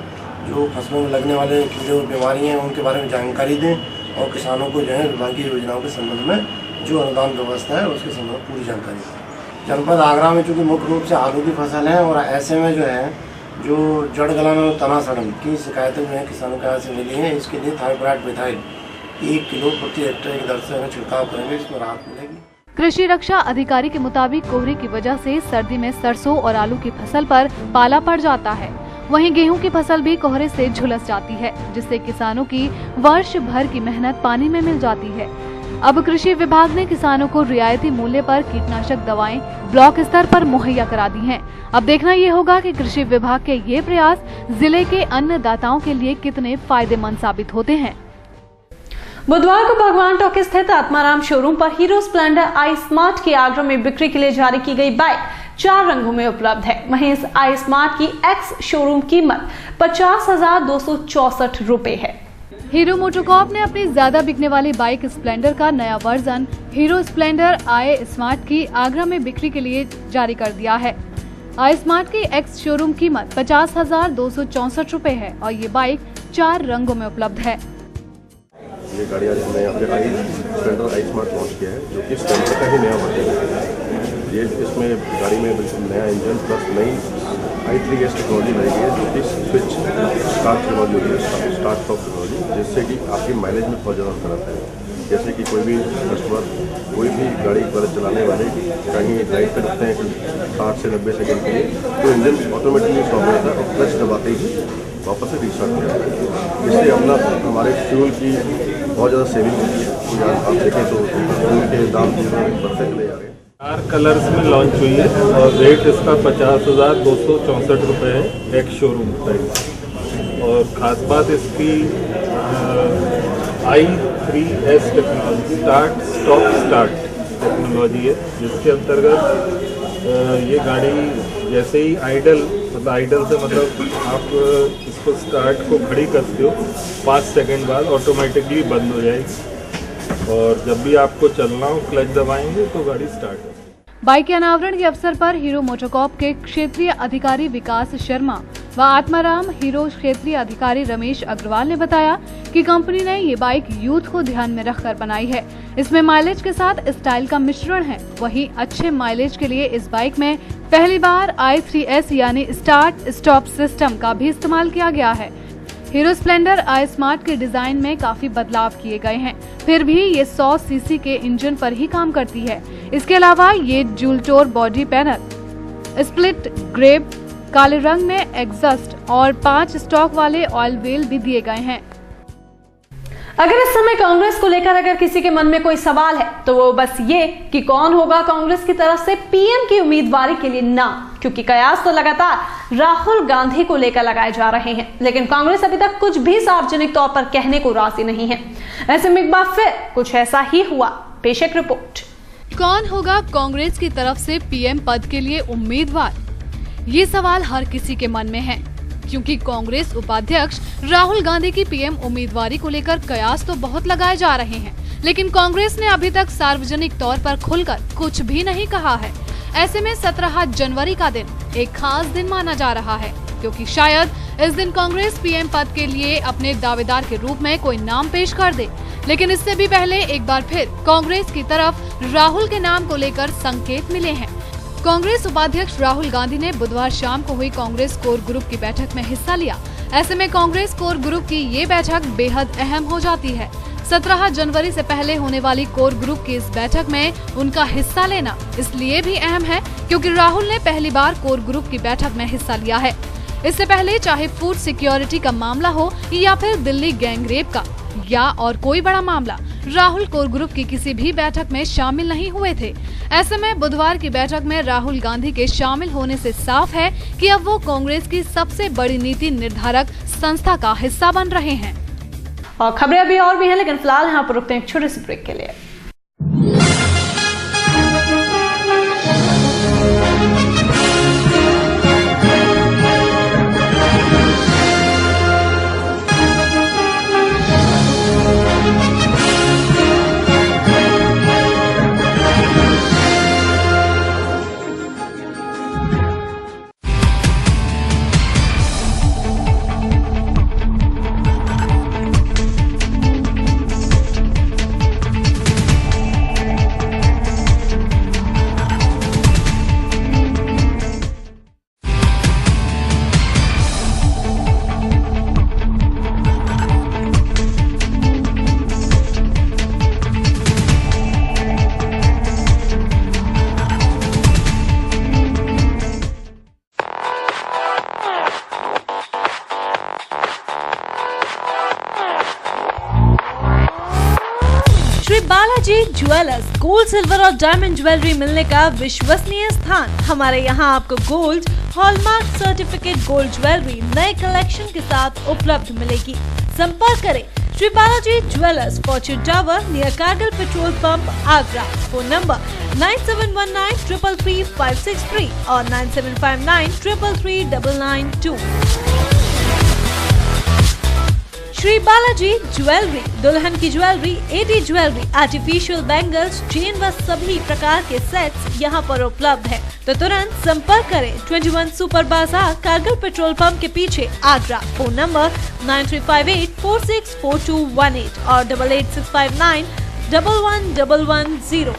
जो फसलों में लगने वाले कीड़े और बीमारियाँ हैं उनके बारे में जानकारी दें और किसानों को जो है विभागीय योजनाओं के संबंध में जो अनुदान व्यवस्था है उसके संबंध में पूरी जानकारी दें। जनपद आगरा में चूँकि मुख्य रूप से आलू की फसल है और ऐसे में जो है जो जड़ गलन और तना सड़न की शिकायतें जो है किसानों के यहाँ से मिली हैं, इसके लिए थायोप्राइड मिथाइल 1 किलो प्रति हेक्टेयर की दर से अगर छिड़काव करेंगे इसमें राहत मिलेगी। कृषि रक्षा अधिकारी के मुताबिक कोहरे की वजह से सर्दी में सरसों और आलू की फसल पर पाला पड़ जाता है। वहीं गेहूं की फसल भी कोहरे से झुलस जाती है, जिससे किसानों की वर्ष भर की मेहनत पानी में मिल जाती है। अब कृषि विभाग ने किसानों को रियायती मूल्य पर कीटनाशक दवाएं ब्लॉक स्तर पर मुहैया करा दी हैं। अब देखना ये होगा कि कृषि विभाग के ये प्रयास जिले के अन्नदाताओं के लिए कितने फायदेमंद साबित होते हैं। बुधवार को भगवान टॉकी स्थित आत्माराम शोरूम पर हीरो स्प्लेंडर आई स्मार्ट की आगरा में बिक्री के लिए जारी की गई बाइक 4 रंगों में उपलब्ध है। वहीं इस आई स्मार्ट की एक्स शोरूम कीमत 50,264 रुपए है। हीरो मोटोकॉर्प ने अपनी ज्यादा बिकने वाली बाइक स्प्लेंडर का नया वर्जन हीरो स्प्लेंडर आई स्मार्ट की आगरा में बिक्री के लिए जारी कर दिया है। आई स्मार्ट की एक्स शोरूम कीमत 50,264 रुपए है और ये बाइक 4 रंगों में उपलब्ध है। ये गाड़ी आज हमने यहाँ पे स्प्लेंडर आई स्मार्ट लॉन्च किया है, जो कि स्प्लेंडर का ही नया वर्जन है। ये इसमें गाड़ी में बिल्कुल नया इंजन प्लस नई i3S टेक्नोलॉजी लाई गई है, जो कि स्विच स्टार्ट टेक्नोलॉजी होती है, स्टार्ट स्टॉप टेक्नोलॉजी, जिससे कि आपकी माइलेज में बहुत ज़्यादा अंतर आता है। जैसे कि कोई भी कस्टमर कोई भी गाड़ी चलाने वाले कहीं ड्राइव पे रुकते हैं 60 से 90 सेकंड के लिए, तो इंजन ऑटोमेटिकली स्टॉप हो जाता है और क्लच दबाते ही वापस से रिस्टार्ट हो जाता है। इससे हमारे फ्यूल की बहुत ज़्यादा सेविंग होती है। आप देखें तो फ्यूल के दाम बढ़ते चले जा रहे हैं। 4 कलर्स में लॉन्च हुई है और रेट इसका 50,264 रुपये है एक शोरूम प्राइस। और ख़ास बात इसकी i3S technology start stop start technology है, जिसके अंतर्गत ये गाड़ी जैसे ही आइडल से मतलब आप इसको स्टार्ट को खड़ी करते हो 5 सेकंड बाद ऑटोमेटिकली बंद हो जाएगी और जब भी आपको चलना हो क्लच दबाएंगे तो गाड़ी स्टार्ट हो। बाइक के अनावरण के अवसर पर हीरो मोटोकॉर्प के क्षेत्रीय अधिकारी विकास शर्मा व आत्माराम हीरो क्षेत्रीय अधिकारी रमेश अग्रवाल ने बताया कि कंपनी ने ये बाइक यूथ को ध्यान में रखकर बनाई है। इसमें माइलेज के साथ स्टाइल का मिश्रण है। वहीं अच्छे माइलेज के लिए इस बाइक में पहली बार i3S यानी स्टार्ट स्टॉप सिस्टम का भी इस्तेमाल किया गया है। हीरो स्प्लेंडर आई स्मार्ट के डिजाइन में काफी बदलाव किए गए हैं, फिर भी ये 100 सीसी के इंजन पर ही काम करती है। इसके अलावा ये ड्यूल-टोर बॉडी पैनल, स्प्लिट ग्रेब, काले रंग में एग्जॉस्ट और 5 स्टॉक वाले ऑयल व्हील भी दिए गए हैं। अगर इस समय कांग्रेस को लेकर अगर किसी के मन में कोई सवाल है तो वो बस ये कि कौन होगा कांग्रेस की तरफ से पीएम की उम्मीदवारी के लिए नाम, क्योंकि कयास तो लगातार राहुल गांधी को लेकर लगाए जा रहे हैं, लेकिन कांग्रेस अभी तक कुछ भी सार्वजनिक तौर पर कहने को राजी नहीं है। ऐसे में एक बार फिर कुछ ऐसा ही हुआ। पेश एक रिपोर्ट। कौन होगा कांग्रेस की तरफ से पीएम पद के लिए उम्मीदवार, ये सवाल हर किसी के मन में है, क्योंकि कांग्रेस उपाध्यक्ष राहुल गांधी की पीएम उम्मीदवारी को लेकर कयास तो बहुत लगाए जा रहे हैं, लेकिन कांग्रेस ने अभी तक सार्वजनिक तौर पर खुलकर कुछ भी नहीं कहा है। ऐसे में 17 जनवरी का दिन एक खास दिन माना जा रहा है, क्योंकि शायद इस दिन कांग्रेस पीएम पद के लिए अपने दावेदार के रूप में कोई नाम पेश कर दे। लेकिन इससे भी पहले एक बार फिर कांग्रेस की तरफ राहुल के नाम को लेकर संकेत मिले हैं। कांग्रेस उपाध्यक्ष राहुल गांधी ने बुधवार शाम को हुई कांग्रेस कोर ग्रुप की बैठक में हिस्सा लिया। ऐसे में कांग्रेस कोर ग्रुप की ये बैठक बेहद अहम हो जाती है। 17 जनवरी से पहले होने वाली कोर ग्रुप की इस बैठक में उनका हिस्सा लेना इसलिए भी अहम है क्योंकि राहुल ने पहली बार कोर ग्रुप की बैठक में हिस्सा लिया है। इससे पहले चाहे फूड सिक्योरिटी का मामला हो या फिर दिल्ली गैंगरेप का या और कोई बड़ा मामला, राहुल कोर ग्रुप की किसी भी बैठक में शामिल नहीं हुए थे। ऐसे में बुधवार की बैठक में राहुल गांधी के शामिल होने से साफ है कि अब वो कांग्रेस की सबसे बड़ी नीति निर्धारक संस्था का हिस्सा बन रहे हैं। और खबरें अभी और भी हैं, लेकिन फिलहाल यहाँ पर रुकते हैं एक छोटे से ब्रेक के लिए। बालाजी ज्वेलर्स, गोल्ड, सिल्वर और डायमंड ज्वेलरी मिलने का विश्वसनीय स्थान। हमारे यहाँ आपको gold, hallmark certificate gold jewellery नए कलेक्शन के साथ उपलब्ध मिलेगी। संपर्क करें Shri Balaji jewellers, Fortune tower near Kargil petrol pump, Agra. Phone number 9719 333 563 और 9759 333 992। श्री बालाजी ज्वेलरी, दुल्हन की jewellery, A D jewellery, artificial bangles, chain व सभी प्रकार के सेट्स यहाँ पर उपलब्ध है। तो तुरंत संपर्क करें 21 सुपर बाजार, कारगिल पेट्रोल पंप के पीछे, आगरा। फोन नंबर 9358464218 और 88659 11110।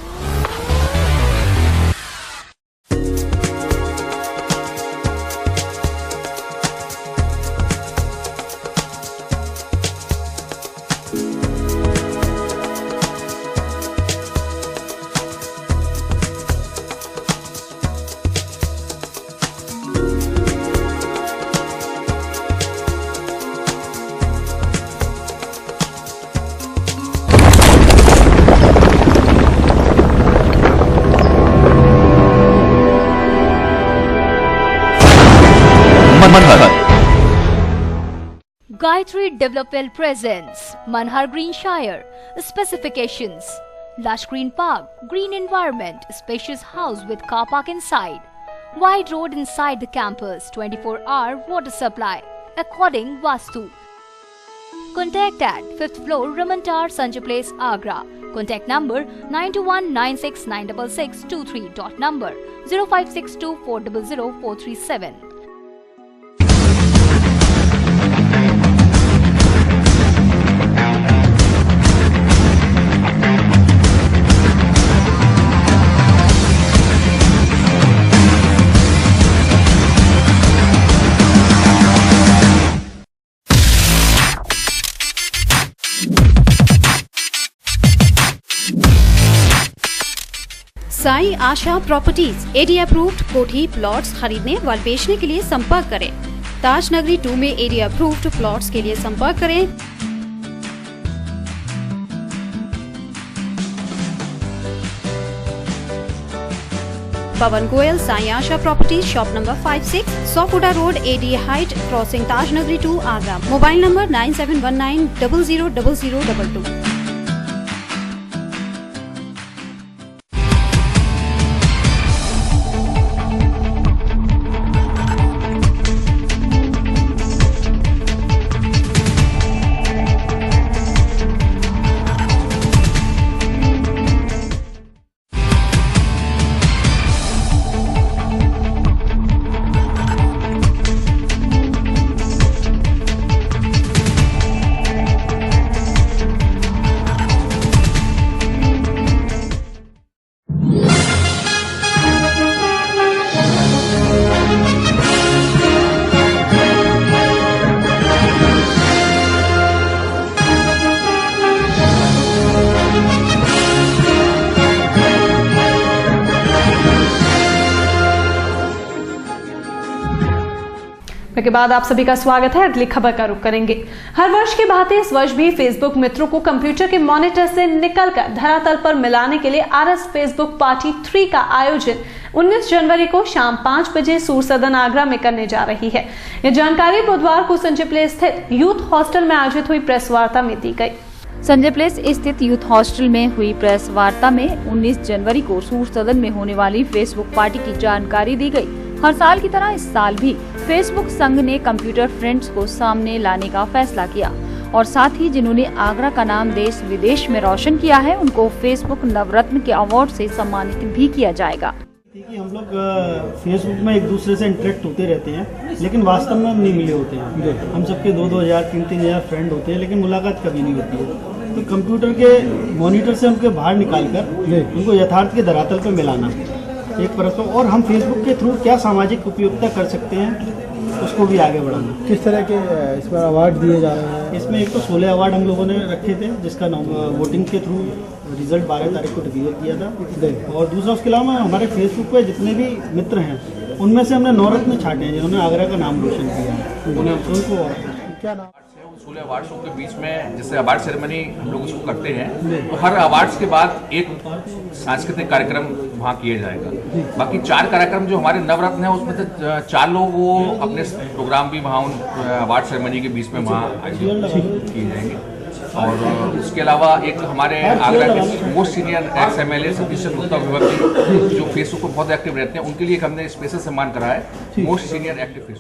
Gayatri Development presents Manhar Greenshire. Specifications: lush green park, green environment, spacious house with car park inside, wide road inside the campus, 24-hour water supply, according Vastu. Contact at 5th floor, Raman Tower, Sanjay Place, Agra. Contact number 9219696623. Dot number 0562400437. Sai Asha properties, AD approved कोठी प्लॉट्स खरीदने व बेचने के लिए संपर्क करें। ताज नगरी 2 में एडी अप्रूव्ड प्लॉट्स के लिए संपर्क करें। Pawan Goyal, Sai Asha properties, shop number 56, Sofuda road, एडी height, crossing Taj Nagari 2, Agra. Mobile number 9719 000022। के बाद आप सभी का स्वागत है। अगली खबर का रुख करेंगे। हर वर्ष की भांति इस वर्ष भी फेसबुक मित्रों को कंप्यूटर के मॉनिटर से निकलकर धरातल पर मिलाने के लिए आरएस फेसबुक पार्टी 3 का आयोजन 19 जनवरी को शाम 5 बजे सूर सदन आगरा में करने जा रही है। यह जानकारी बुधवार को संजय प्लेस स्थित यूथ हॉस्टल में आयोजित हुई प्रेस वार्ता में दी गई। संजय प्लेस स्थित यूथ हॉस्टल में हुई प्रेस वार्ता में 19 जनवरी को सूर सदन में होने वाली फेसबुक पार्टी की जानकारी दी गई। हर साल की तरह इस साल भी फेसबुक संघ ने कंप्यूटर फ्रेंड्स को सामने लाने का फैसला किया और साथ ही जिन्होंने आगरा का नाम देश विदेश में रोशन किया है उनको फेसबुक नवरत्न के अवार्ड से सम्मानित भी किया जाएगा। हम लोग फेसबुक में एक दूसरे से इंटरेक्ट होते रहते हैं लेकिन वास्तव में हम नहीं मिले होते हैं। हम सबके 2-2 3-3 हज़ार फ्रेंड होते हैं लेकिन मुलाकात कभी नहीं होती है। तो कंप्यूटर के मॉनिटर से उनके बाहर निकालकर उनको यथार्थ के धरातल पर मिलाना एक परस्पर, और हम फेसबुक के थ्रू क्या सामाजिक उपयोगिता कर सकते हैं उसको भी आगे बढ़ाना। किस तरह के इसमें अवार्ड दिए जा रहे हैं? इसमें एक तो 16 अवार्ड हम लोगों ने रखे थे जिसका वोटिंग के थ्रू रिजल्ट 12 तारीख को डिक्लेयर किया था। और दूसरा उसके अलावा हमारे फेसबुक पे जितने भी मित्र हैं उनमें से हमने नवरत्न छाटे हैं जिन्होंने आगरा का नाम रोशन किया है। उनको क्या नाम 16 अवार्ड्स के बीच में जैसे अवार्ड सेरेमनी हम लोग उसको करते हैं, तो हर अवार्ड्स के बाद एक सांस्कृतिक कार्यक्रम वहाँ किया जाएगा। बाकी 4 कार्यक्रम जो हमारे नवरत्न है उसमें से 4 लोग वो अपने प्रोग्राम भी वहाँ उन अवार्ड सेरेमनी के बीच में वहाँ किए जाएंगे। और उसके अलावा एक हमारे आगरा के most senior ex MLA Satish Chandra Gupta Vibhav ji जो फेसबुक पर बहुत एक्टिव रहते हैं, उनके लिए हमने स्पेशल सम्मान करा है, मोस्ट सीनियर एक्टिव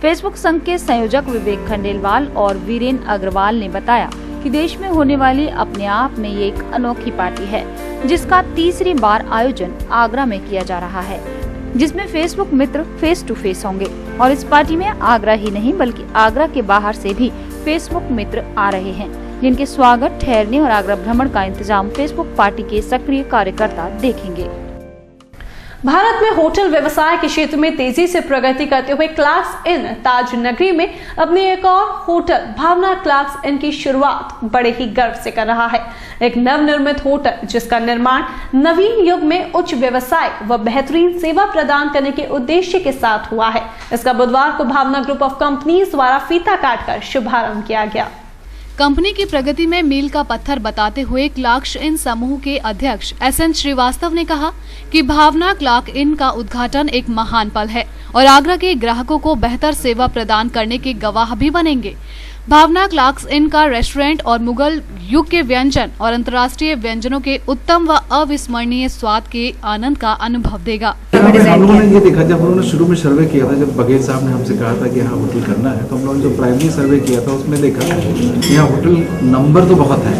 फेसबुक संघ के संयोजक विवेक खंडेलवाल और वीरेंद्र अग्रवाल ने बताया कि देश में होने वाली अपने आप में ये एक अनोखी पार्टी है, जिसका तीसरी बार आयोजन आगरा में किया जा रहा है, जिसमें फेसबुक मित्र फेस टू फेस होंगे। और इस पार्टी में आगरा ही नहीं बल्कि आगरा के बाहर से भी फेसबुक मित्र आ रहे हैं, जिनके स्वागत, ठहरने और आगरा भ्रमण का इंतजाम फेसबुक पार्टी के सक्रिय कार्यकर्ता देखेंगे। भारत में होटल व्यवसाय के क्षेत्र में तेजी से प्रगति करते हुए क्लार्क्स इन ताज नगरी में अपनी एक और होटल भावना क्लार्क्स इन की शुरुआत बड़े ही गर्व से कर रहा है। एक नवनिर्मित होटल जिसका निर्माण नवीन युग में उच्च व्यवसाय व बेहतरीन सेवा प्रदान करने के उद्देश्य के साथ हुआ है। इसका बुधवार को भावना ग्रुप ऑफ कंपनीज द्वारा फीता काटकर शुभारंभ किया गया। कंपनी की प्रगति में मील का पत्थर बताते हुए क्लार्क्स इन समूह के अध्यक्ष SN श्रीवास्तव ने कहा कि भावना क्लार्क इन का उद्घाटन एक महान पल है और आगरा के ग्राहकों को बेहतर सेवा प्रदान करने के गवाह भी बनेंगे। भावना क्लार्क्स इन का रेस्टोरेंट और मुगल युग के व्यंजन और अंतर्राष्ट्रीय व्यंजनों के उत्तम व अविस्मरणीय स्वाद के आनंद का अनुभव देगा। हम लोगों ने ये देखा, जब उन्होंने शुरू में सर्वे किया था, जब बघेल साहब ने हमसे कहा था कि यहाँ होटल करना है, तो हम लोगों ने जो प्राइमरी सर्वे किया था उसमें देखा यहाँ होटल नंबर तो बहुत है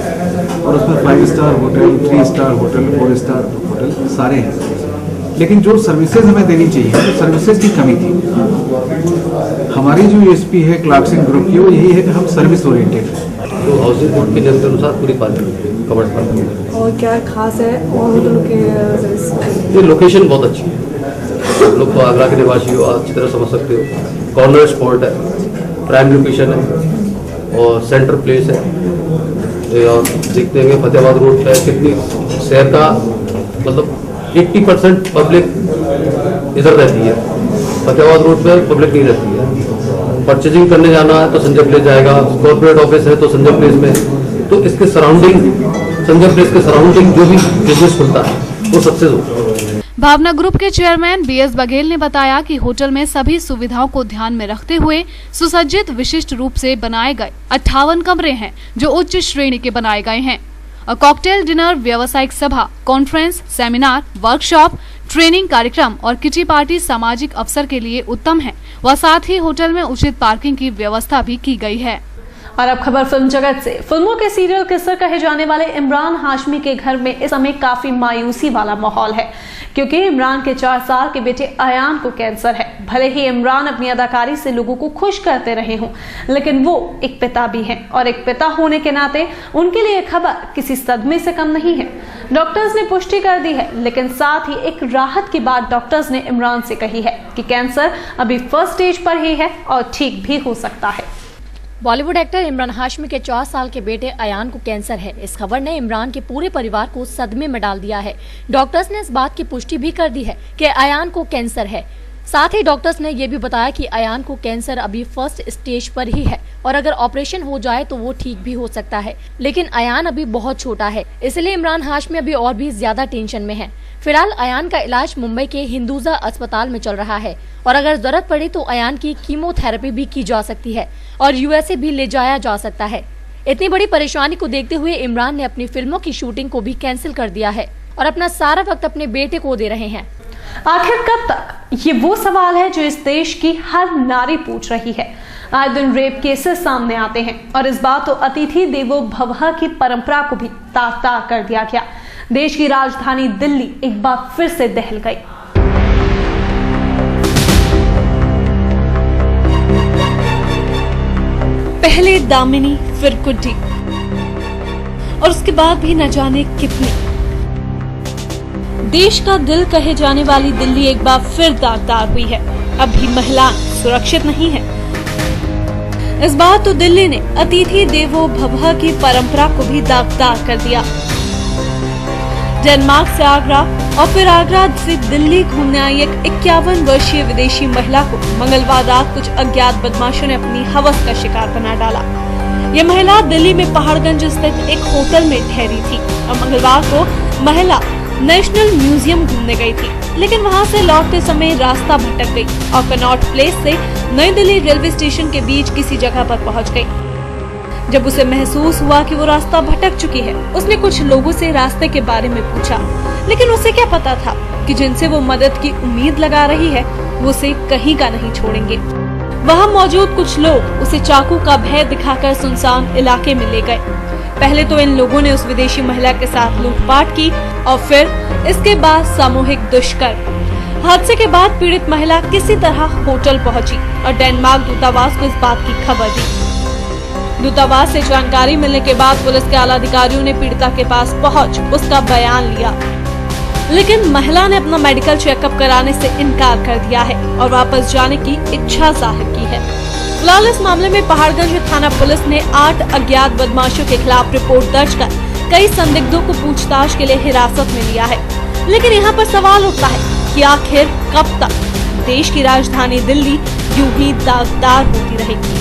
और उसमें 5 star hotel, 3 star hotel, 4 star hotel सारे हैं, लेकिन जो सर्विसेज हमें देनी चाहिए तो सर्विसेज की कमी थी। हमारी जो USP है क्लार्क्स इन ग्रुप की, वो यही है कि हम सर्विस ओरिएंटेड हैं। तो हाउसिंग बोर्ड के नियम के अनुसार पूरी कवर्ड पार्किंग। और क्या खास है और होटलों के सर्विस? ये लोकेशन बहुत अच्छी है, लोग तो आगरा के निवासी हो, अच्छी तरह समझ सकते हो। कॉर्नर स्पॉट है, प्राइम लोकेशन है और सेंटर प्लेस है। और देखते हैं फतेहाबाद रोड पे कितनी शहर का मतलब 80% पब्लिक इधर रहती है, फतेहाबाद रोड पे पब्लिक नहीं रहती है। परचेजिंग करने जाना है तो संजय प्लेस जाएगा, कॉर्पोरेट ऑफिस है तो संजय प्लेस में, तो इसके सराउंडिंग, संजय प्लेस के सराउंडिंग जो भी बिजनेस खुलता है वो सक्सेस होता है। भावना ग्रुप के चेयरमैन BS बघेल ने बताया कि होटल में सभी सुविधाओं को ध्यान में रखते हुए सुसज्जित विशिष्ट रूप से बनाए गए 58 कमरे हैं जो उच्च श्रेणी के बनाए गए हैं। कॉकटेल डिनर, व्यावसायिक सभा, कॉन्फ्रेंस, सेमिनार, वर्कशॉप, ट्रेनिंग कार्यक्रम और किटी पार्टी सामाजिक अवसर के लिए उत्तम है व साथ ही होटल में उचित पार्किंग की व्यवस्था भी की गई है। और अब खबर फिल्म जगत से। फिल्मों के सीरियल किसर कहे जाने वाले इमरान हाशमी के घर में इस समय काफी मायूसी वाला माहौल है, क्योंकि इमरान के 4 साल के बेटे अयान को कैंसर है। भले ही इमरान अपनी अदाकारी से लोगों को खुश करते रहे हों, लेकिन वो एक पिता भी हैं और एक पिता होने के नाते उनके लिए खबर किसी सदमे से कम नहीं है। डॉक्टर्स ने पुष्टि कर दी है, लेकिन साथ ही एक राहत की बात डॉक्टर्स ने इमरान से कही है कि कैंसर अभी फर्स्ट स्टेज पर ही है और ठीक भी हो सकता है। बॉलीवुड एक्टर इमरान हाशमी के 4 साल के बेटे अयान को कैंसर है। इस खबर ने इमरान के पूरे परिवार को सदमे में डाल दिया है। डॉक्टर्स ने इस बात की पुष्टि भी कर दी है कि अयान को कैंसर है। साथ ही डॉक्टर्स ने यह भी बताया कि अयान को कैंसर अभी फर्स्ट स्टेज पर ही है और अगर ऑपरेशन हो जाए तो वो ठीक भी हो सकता है, लेकिन अयान अभी बहुत छोटा है, इसलिए इमरान हाशमी अभी और भी ज्यादा टेंशन में है। फिलहाल अयान का इलाज मुंबई के हिंदुजा अस्पताल में चल रहा है और अगर जरूरत पड़ी तो अयान की कीमोथेरेपी भी की जा सकती है और USA भी ले जाया जा सकता है। इतनी बड़ी परेशानी को देखते हुए इमरान ने अपनी फिल्मों की शूटिंग को भी कैंसिल कर दिया है और अपना सारा वक्त अपने बेटे को दे रहे हैं। आखिर कब तक? ये वो सवाल है जो इस देश की हर नारी पूछ रही है। आए दिन रेप केसेस सामने आते हैं और इस बार तो अतिथि देवो भवः की परंपरा को भी ताक-ताक कर दिया गया। देश की राजधानी दिल्ली एक बार फिर से दहल गई। पहले दामिनी, फिर गुड्डी और उसके बाद भी न जाने कितनी। देश का दिल कहे जाने वाली दिल्ली एक बार फिर दागदार हुई है। अब भी महिलाएं सुरक्षित नहीं है। इस बार तो दिल्ली ने अतिथि देवो भवः की परंपरा को भी दागदार कर दिया। डेनमार्क से आगरा और फिर आगरा से दिल्ली घूमने आई एक 51 वर्षीय विदेशी महिला को मंगलवार रात कुछ अज्ञात बदमाशों ने अपनी हवस का शिकार बना डाला। ये महिला दिल्ली में पहाड़गंज स्थित एक होटल में ठहरी थी और मंगलवार को महिला नेशनल म्यूजियम घूमने गई थी, लेकिन वहां से लौटते समय रास्ता भटक गई और कनॉट प्लेस से नई दिल्ली रेलवे स्टेशन के बीच किसी जगह पर पहुंच गई। जब उसे महसूस हुआ कि वो रास्ता भटक चुकी है, उसने कुछ लोगों से रास्ते के बारे में पूछा, लेकिन उसे क्या पता था कि जिनसे वो मदद की उम्मीद लगा रही है वो उसे कहीं का नहीं छोड़ेंगे। वहाँ मौजूद कुछ लोग उसे चाकू का भय दिखाकर सुनसान इलाके में ले गए। पहले तो इन लोगों ने उस विदेशी महिला के साथ लूटपाट की और फिर इसके बाद सामूहिक दुष्कर्म। हादसे के बाद पीड़ित महिला किसी तरह होटल पहुंची और डेनमार्क दूतावास को इस बात की खबर दी। दूतावास से जानकारी मिलने के बाद पुलिस के आला अधिकारियों ने पीड़िता के पास पहुंच उसका बयान लिया, लेकिन महिला ने अपना मेडिकल चेकअप कराने से इनकार कर दिया है और वापस जाने की इच्छा जाहिर की है। फिलहाल इस मामले में पहाड़गंज थाना पुलिस ने 8 अज्ञात बदमाशों के खिलाफ रिपोर्ट दर्ज कर कई संदिग्धों को पूछताछ के लिए हिरासत में लिया है। लेकिन यहाँ पर सवाल उठता है कि आखिर कब तक देश की राजधानी दिल्ली यूं ही दागदार होती रहेगी।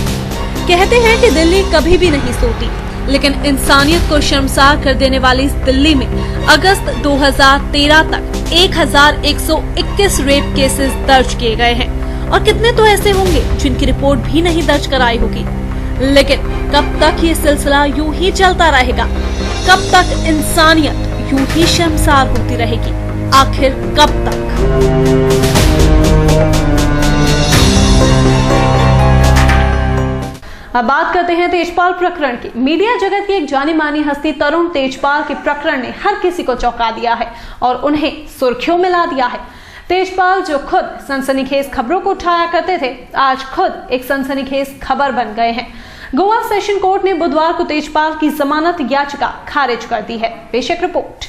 कहते हैं कि दिल्ली कभी भी नहीं सोती, लेकिन इंसानियत को शर्मसार कर देने वाली इस दिल्ली में अगस्त 2013 तक 1121 रेप केसेस दर्ज किए गए हैं और कितने तो ऐसे होंगे जिनकी रिपोर्ट भी नहीं दर्ज कराई होगी। लेकिन कब तक ये सिलसिला यूं ही चलता रहेगा? कब तक इंसानियत यूं ही शर्मसार होती रहेगी? आखिर कब तक? अब बात करते हैं तेजपाल प्रकरण की। मीडिया जगत की एक जानी मानी हस्ती तरुण तेजपाल के प्रकरण ने हर किसी को चौंका दिया है और उन्हें सुर्खियों में ला दिया है। तेजपाल जो खुद सनसनीखेज खबरों को उठाया करते थे, आज खुद एक सनसनीखेज खबर बन गए हैं। गोवा सेशन कोर्ट ने बुधवार को तेजपाल की जमानत याचिका खारिज कर दी है। पेश एक रिपोर्ट।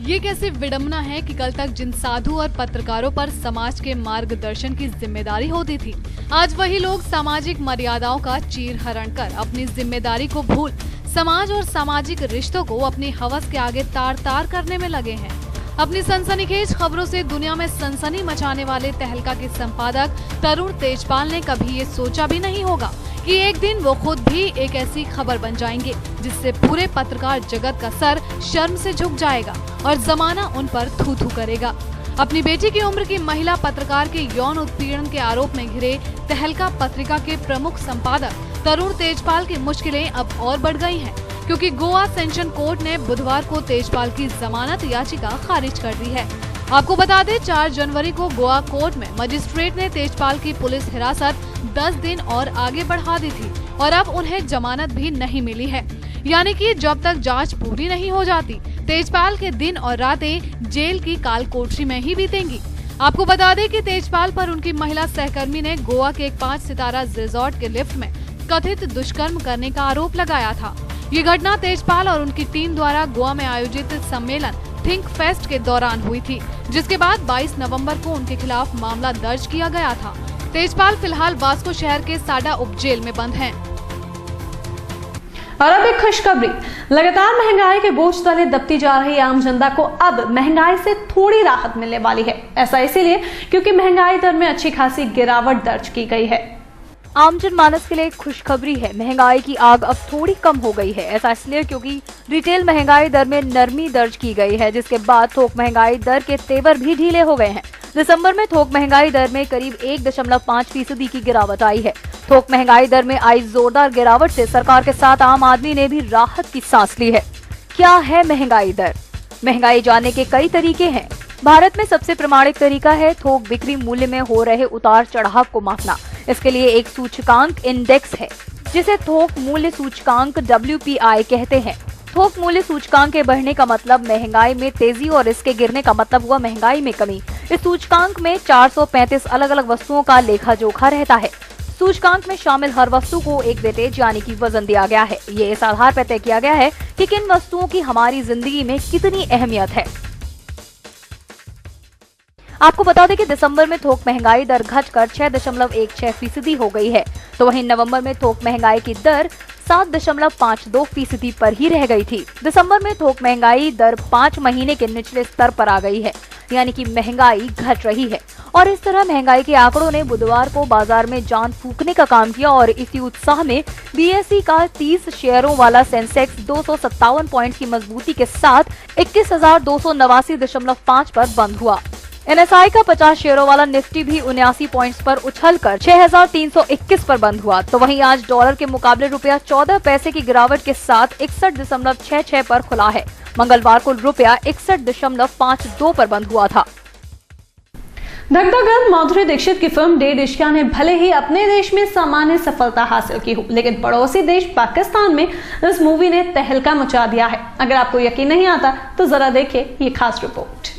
ये कैसी विडंबना है कि कल तक जिन साधु और पत्रकारों पर समाज के मार्गदर्शन की जिम्मेदारी होती थी, आज वही लोग सामाजिक मर्यादाओं का चीरहरण कर अपनी जिम्मेदारी को भूल समाज और सामाजिक रिश्तों को अपनी हवस के आगे तार तार करने में लगे हैं। अपनी सनसनीखेज खबरों से दुनिया में सनसनी मचाने वाले तहलका के संपादक तरुण तेजपाल ने कभी ये सोचा भी नहीं होगा कि एक दिन वो खुद भी एक ऐसी खबर बन जाएंगे जिससे पूरे पत्रकार जगत का सर शर्म से झुक जाएगा और जमाना उन पर थू थू करेगा। अपनी बेटी की उम्र की महिला पत्रकार के यौन उत्पीड़न के आरोप में घिरे तहलका पत्रिका के प्रमुख संपादक तरुण तेजपाल की मुश्किलें अब और बढ़ गई हैं, क्योंकि गोवा सेशन कोर्ट ने बुधवार को तेजपाल की जमानत याचिका खारिज कर दी है। आपको बता दें, 4 जनवरी को गोवा कोर्ट में मजिस्ट्रेट ने तेजपाल की पुलिस हिरासत 10 दिन और आगे बढ़ा दी थी और अब उन्हें जमानत भी नहीं मिली है। यानी कि जब तक जांच पूरी नहीं हो जाती, तेजपाल के दिन और रातें जेल की काल कोठरी में ही बीतेंगी। आपको बता दें कि तेजपाल पर उनकी महिला सहकर्मी ने गोवा के एक 5 सितारा रिजॉर्ट के लिफ्ट में कथित दुष्कर्म करने का आरोप लगाया था। ये घटना तेजपाल और उनकी टीम द्वारा गोवा में आयोजित सम्मेलन थिंक फेस्ट के दौरान हुई थी, जिसके बाद 22 नवंबर को उनके खिलाफ मामला दर्ज किया गया था। तेजपाल फिलहाल वास्को शहर के साडा उप जेल में बंद हैं। और अब एक खुशखबरी, लगातार महंगाई के बोझ तले दबती जा रही आम जनता को अब महंगाई से थोड़ी राहत मिलने वाली है। ऐसा इसीलिए क्योंकि महंगाई दर में अच्छी खासी गिरावट दर्ज की गई है। आम जनमानस के लिए खुशखबरी है, महंगाई की आग अब थोड़ी कम हो गई है। ऐसा इसलिए क्योंकि रिटेल महंगाई दर में नरमी दर्ज की गई है, जिसके बाद थोक महंगाई दर के तेवर भी ढीले हो गए हैं। दिसंबर में थोक महंगाई दर में करीब 1.5% की गिरावट आई है। थोक महंगाई दर में आई जोरदार गिरावट से सरकार के साथ आम आदमी ने भी राहत की सांस ली है। क्या है महंगाई दर? महंगाई जानने के कई तरीके हैं। भारत में सबसे प्रमाणिक तरीका है थोक बिक्री मूल्य में हो रहे उतार चढ़ाव को मापना। इसके लिए एक सूचकांक इंडेक्स है, जिसे थोक मूल्य सूचकांक WPI कहते हैं। थोक मूल्य सूचकांक के बढ़ने का मतलब महंगाई में तेजी और इसके गिरने का मतलब हुआ महंगाई में कमी। इस सूचकांक में 435 अलग अलग वस्तुओं का लेखा जोखा रहता है। सूचकांक में शामिल हर वस्तु को एक वेटेज यानी कि वजन दिया गया है। ये इस आधार पर तय किया गया है कि किन वस्तुओं की हमारी जिंदगी में कितनी अहमियत है। आपको बता दें कि दिसंबर में थोक महंगाई दर घटकर 6.16% हो गई है, तो वहीं नवंबर में थोक महंगाई की दर 7.52% पर ही रह गई थी। दिसंबर में थोक महंगाई दर 5 महीने के निचले स्तर पर आ गई है, यानी कि महंगाई घट रही है और इस तरह महंगाई के आंकड़ों ने बुधवार को बाजार में जान फूंकने का काम किया और इसी उत्साह में बीएसई का 30 शेयरों वाला सेंसेक्स 257 पॉइंट की मजबूती के साथ 21,289.5 पर बंद हुआ। एनएसआई का 50 शेयरों वाला निफ्टी भी 79 पॉइंट्स पर उछलकर 6,321 पर बंद हुआ। तो वहीं आज डॉलर के मुकाबले रुपया 14 पैसे की गिरावट के साथ 61.66 पर खुला है। मंगलवार को रुपया 61.52 पर बंद हुआ था। धकधक माधुरी दीक्षित की फिल्म डेढ़ इश्किया ने भले ही अपने देश में सामान्य सफलता हासिल की हो, लेकिन पड़ोसी देश पाकिस्तान में इस मूवी ने तहलका मचा दिया है। अगर आपको यकीन नहीं आता तो जरा देखिए ये खास रिपोर्ट।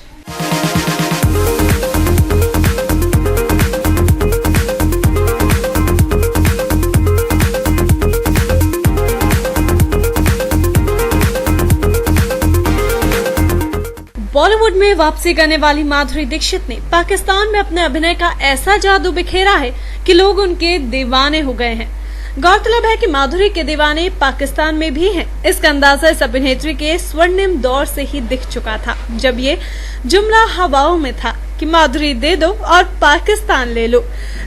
बॉलीवुड में वापसी करने वाली माधुरी दीक्षित ने पाकिस्तान में अपने अभिनय का ऐसा जादू बिखेरा है कि लोग उनके दीवाने हो गए हैं। गौरतलब है कि माधुरी के दीवाने पाकिस्तान में भी हैं। इसका अंदाजा इस अभिनेत्री के स्वर्णिम दौर से ही दिख चुका था, जब ये जुमला हवाओं में था कि माधुरी दे दो और पाकिस्तान ले लो।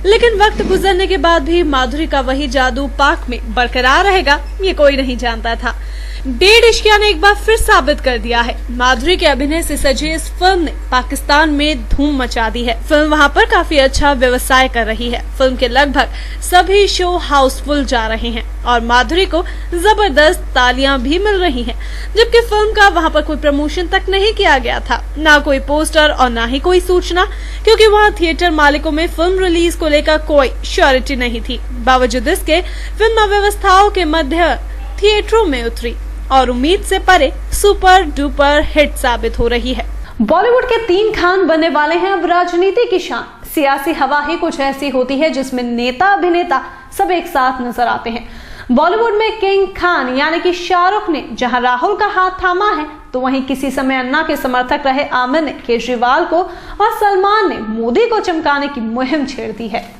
लेकिन वक्त गुजरने के बाद भी माधुरी का वही जादू पाक में बरकरार रहेगा, ये कोई नहीं जानता था। डेढ़ इश्किया ने एक बार फिर साबित कर दिया है। माधुरी के अभिनय से सजी इस फिल्म ने पाकिस्तान में धूम मचा दी है। फिल्म वहां पर काफी अच्छा व्यवसाय कर रही है। फिल्म के लगभग सभी शो हाउसफुल जा रहे हैं और माधुरी को जबरदस्त तालियां भी मिल रही हैं। जबकि फिल्म का वहां पर कोई प्रमोशन तक नहीं किया गया था, ना कोई पोस्टर और ना ही कोई सूचना, क्योंकि वहां थिएटर मालिकों में फिल्म रिलीज को लेकर कोई श्योरिटी नहीं थी। बावजूद इसके फिल्म अव्यवस्थाओं के मध्य थिएटरों में उतरी और उम्मीद से परे सुपर डुपर हिट साबित हो रही है। बॉलीवुड के 3 खान बनने वाले हैं अब राजनीति की शान। सियासी हवा ही कुछ ऐसी होती है जिसमें नेता अभिनेता सब एक साथ नजर आते हैं। बॉलीवुड में किंग खान यानी कि शाहरुख ने जहां राहुल का हाथ थामा है, तो वहीं किसी समय अन्ना के समर्थक रहे आमिर ने केजरीवाल को और सलमान ने मोदी को चमकाने की मुहिम छेड़ दी है।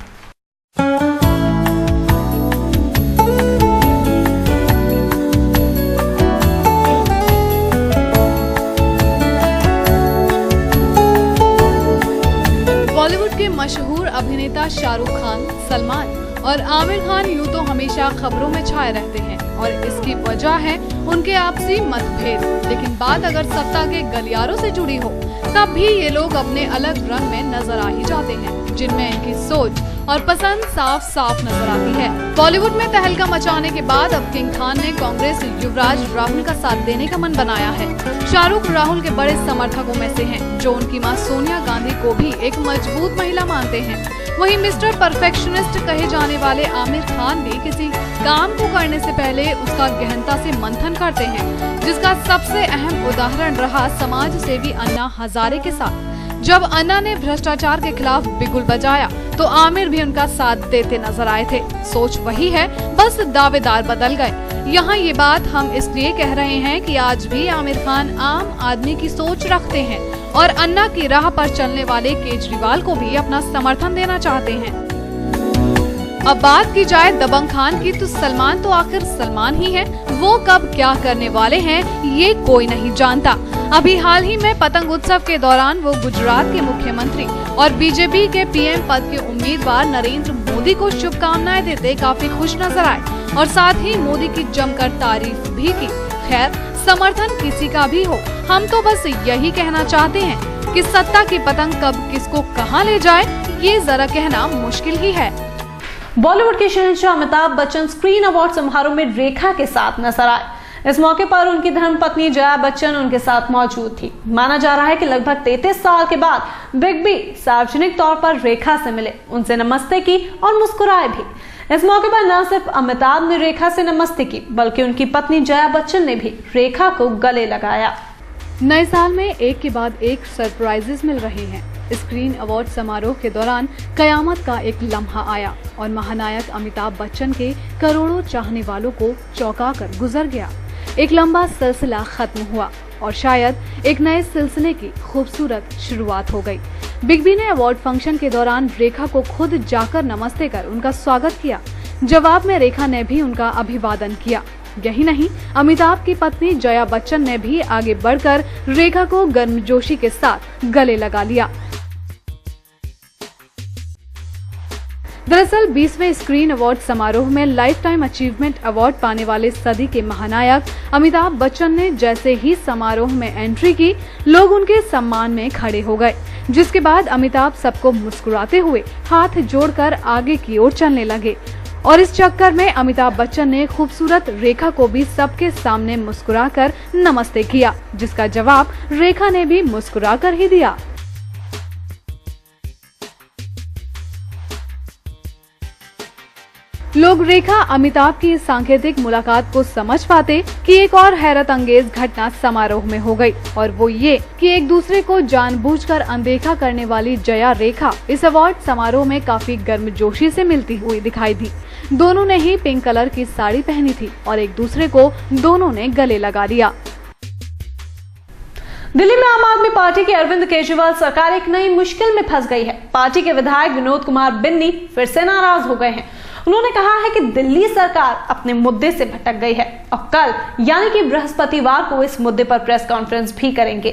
बॉलीवुड के मशहूर अभिनेता शाहरुख खान, सलमान और आमिर खान यूं तो हमेशा खबरों में छाए रहते हैं और इसकी वजह है उनके आपसी मतभेद। लेकिन बात अगर सत्ता के गलियारों से जुड़ी हो, तब भी ये लोग अपने अलग रंग में नजर आ ही जाते हैं, जिनमें इनकी सोच और पसंद साफ साफ नजर आती है। बॉलीवुड में तहलका मचाने के बाद अब किंग खान ने कांग्रेस युवराज राहुल का साथ देने का मन बनाया है। शाहरुख राहुल के बड़े समर्थकों में से हैं, जो उनकी मां सोनिया गांधी को भी एक मजबूत महिला मानते हैं। वहीं मिस्टर परफेक्शनिस्ट कहे जाने वाले आमिर खान भी किसी काम को करने से पहले उसका गहनता से मंथन करते हैं, जिसका सबसे अहम उदाहरण रहा समाज सेवी अन्ना हजारे के साथ। जब अन्ना ने भ्रष्टाचार के खिलाफ बिगुल बजाया तो आमिर भी उनका साथ देते नजर आए थे। सोच वही है, बस दावेदार बदल गए। यहाँ ये बात हम इसलिए कह रहे हैं कि आज भी आमिर खान आम आदमी की सोच रखते हैं और अन्ना की राह पर चलने वाले केजरीवाल को भी अपना समर्थन देना चाहते हैं। अब बात की जाए दबंग खान की, तो सलमान तो आखिर सलमान ही है। वो कब क्या करने वाले हैं ये कोई नहीं जानता। अभी हाल ही में पतंग उत्सव के दौरान वो गुजरात के मुख्यमंत्री और बीजेपी के पीएम पद के उम्मीदवार नरेंद्र मोदी को शुभकामनाएं देते काफी खुश नजर आए और साथ ही मोदी की जमकर तारीफ भी की। खैर, समर्थन किसी का भी हो, हम तो बस यही कहना चाहते हैं कि सत्ता की पतंग कब किसको कहां ले जाए ये जरा कहना मुश्किल ही है। बॉलीवुड के शहंशाह अमिताभ बच्चन स्क्रीन अवार्ड समारोह में रेखा के साथ नजर आए। इस मौके पर उनकी धर्मपत्नी जया बच्चन उनके साथ मौजूद थी। माना जा रहा है कि लगभग 33 साल के बाद बिग बी सार्वजनिक तौर पर रेखा से मिले, उनसे नमस्ते की और मुस्कुराए भी। इस मौके पर न सिर्फ अमिताभ ने रेखा से नमस्ते की, बल्कि उनकी पत्नी जया बच्चन ने भी रेखा को गले लगाया। नए साल में एक के बाद एक सरप्राइजेस मिल रहे हैं। स्क्रीन अवार्ड समारोह के दौरान कयामत का एक लम्हा आया और महानायक अमिताभ बच्चन के करोड़ों चाहने वालों को चौंका कर गुजर गया। एक लंबा सिलसिला खत्म हुआ और शायद एक नए सिलसिले की खूबसूरत शुरुआत हो गई। बिग बी ने अवार्ड फंक्शन के दौरान रेखा को खुद जाकर नमस्ते कर उनका स्वागत किया। जवाब में रेखा ने भी उनका अभिवादन किया। यही नहीं, अमिताभ की पत्नी जया बच्चन ने भी आगे बढ़कर रेखा को गर्मजोशी के साथ गले लगा लिया। दरअसल 20वें स्क्रीन अवार्ड समारोह में लाइफ टाइम अचीवमेंट अवार्ड पाने वाले सदी के महानायक अमिताभ बच्चन ने जैसे ही समारोह में एंट्री की, लोग उनके सम्मान में खड़े हो गए, जिसके बाद अमिताभ सबको मुस्कुराते हुए हाथ जोड़कर आगे की ओर चलने लगे। और इस चक्कर में अमिताभ बच्चन ने खूबसूरत रेखा को भी सबके सामने मुस्कुराकर नमस्ते किया, जिसका जवाब रेखा ने भी मुस्कुराकर ही दिया। लोग रेखा अमिताभ की इस सांकेतिक मुलाकात को समझ पाते कि एक और हैरत अंगेज घटना समारोह में हो गई, और वो ये कि एक दूसरे को जानबूझकर अनदेखा करने वाली जया रेखा इस अवार्ड समारोह में काफी गर्मजोशी से मिलती हुई दिखाई दी। दोनों ने ही पिंक कलर की साड़ी पहनी थी और एक दूसरे को दोनों ने गले लगा लिया। दिल्ली में आम आदमी पार्टी की अरविंद केजरीवाल सरकार एक नई मुश्किल में फंस गई है। पार्टी के विधायक विनोद कुमार बिन्नी फिर से नाराज हो गए हैं। उन्होंने कहा है कि दिल्ली सरकार अपने मुद्दे से भटक गई है और कल यानी कि बृहस्पतिवार को इस मुद्दे पर प्रेस कॉन्फ्रेंस भी करेंगे।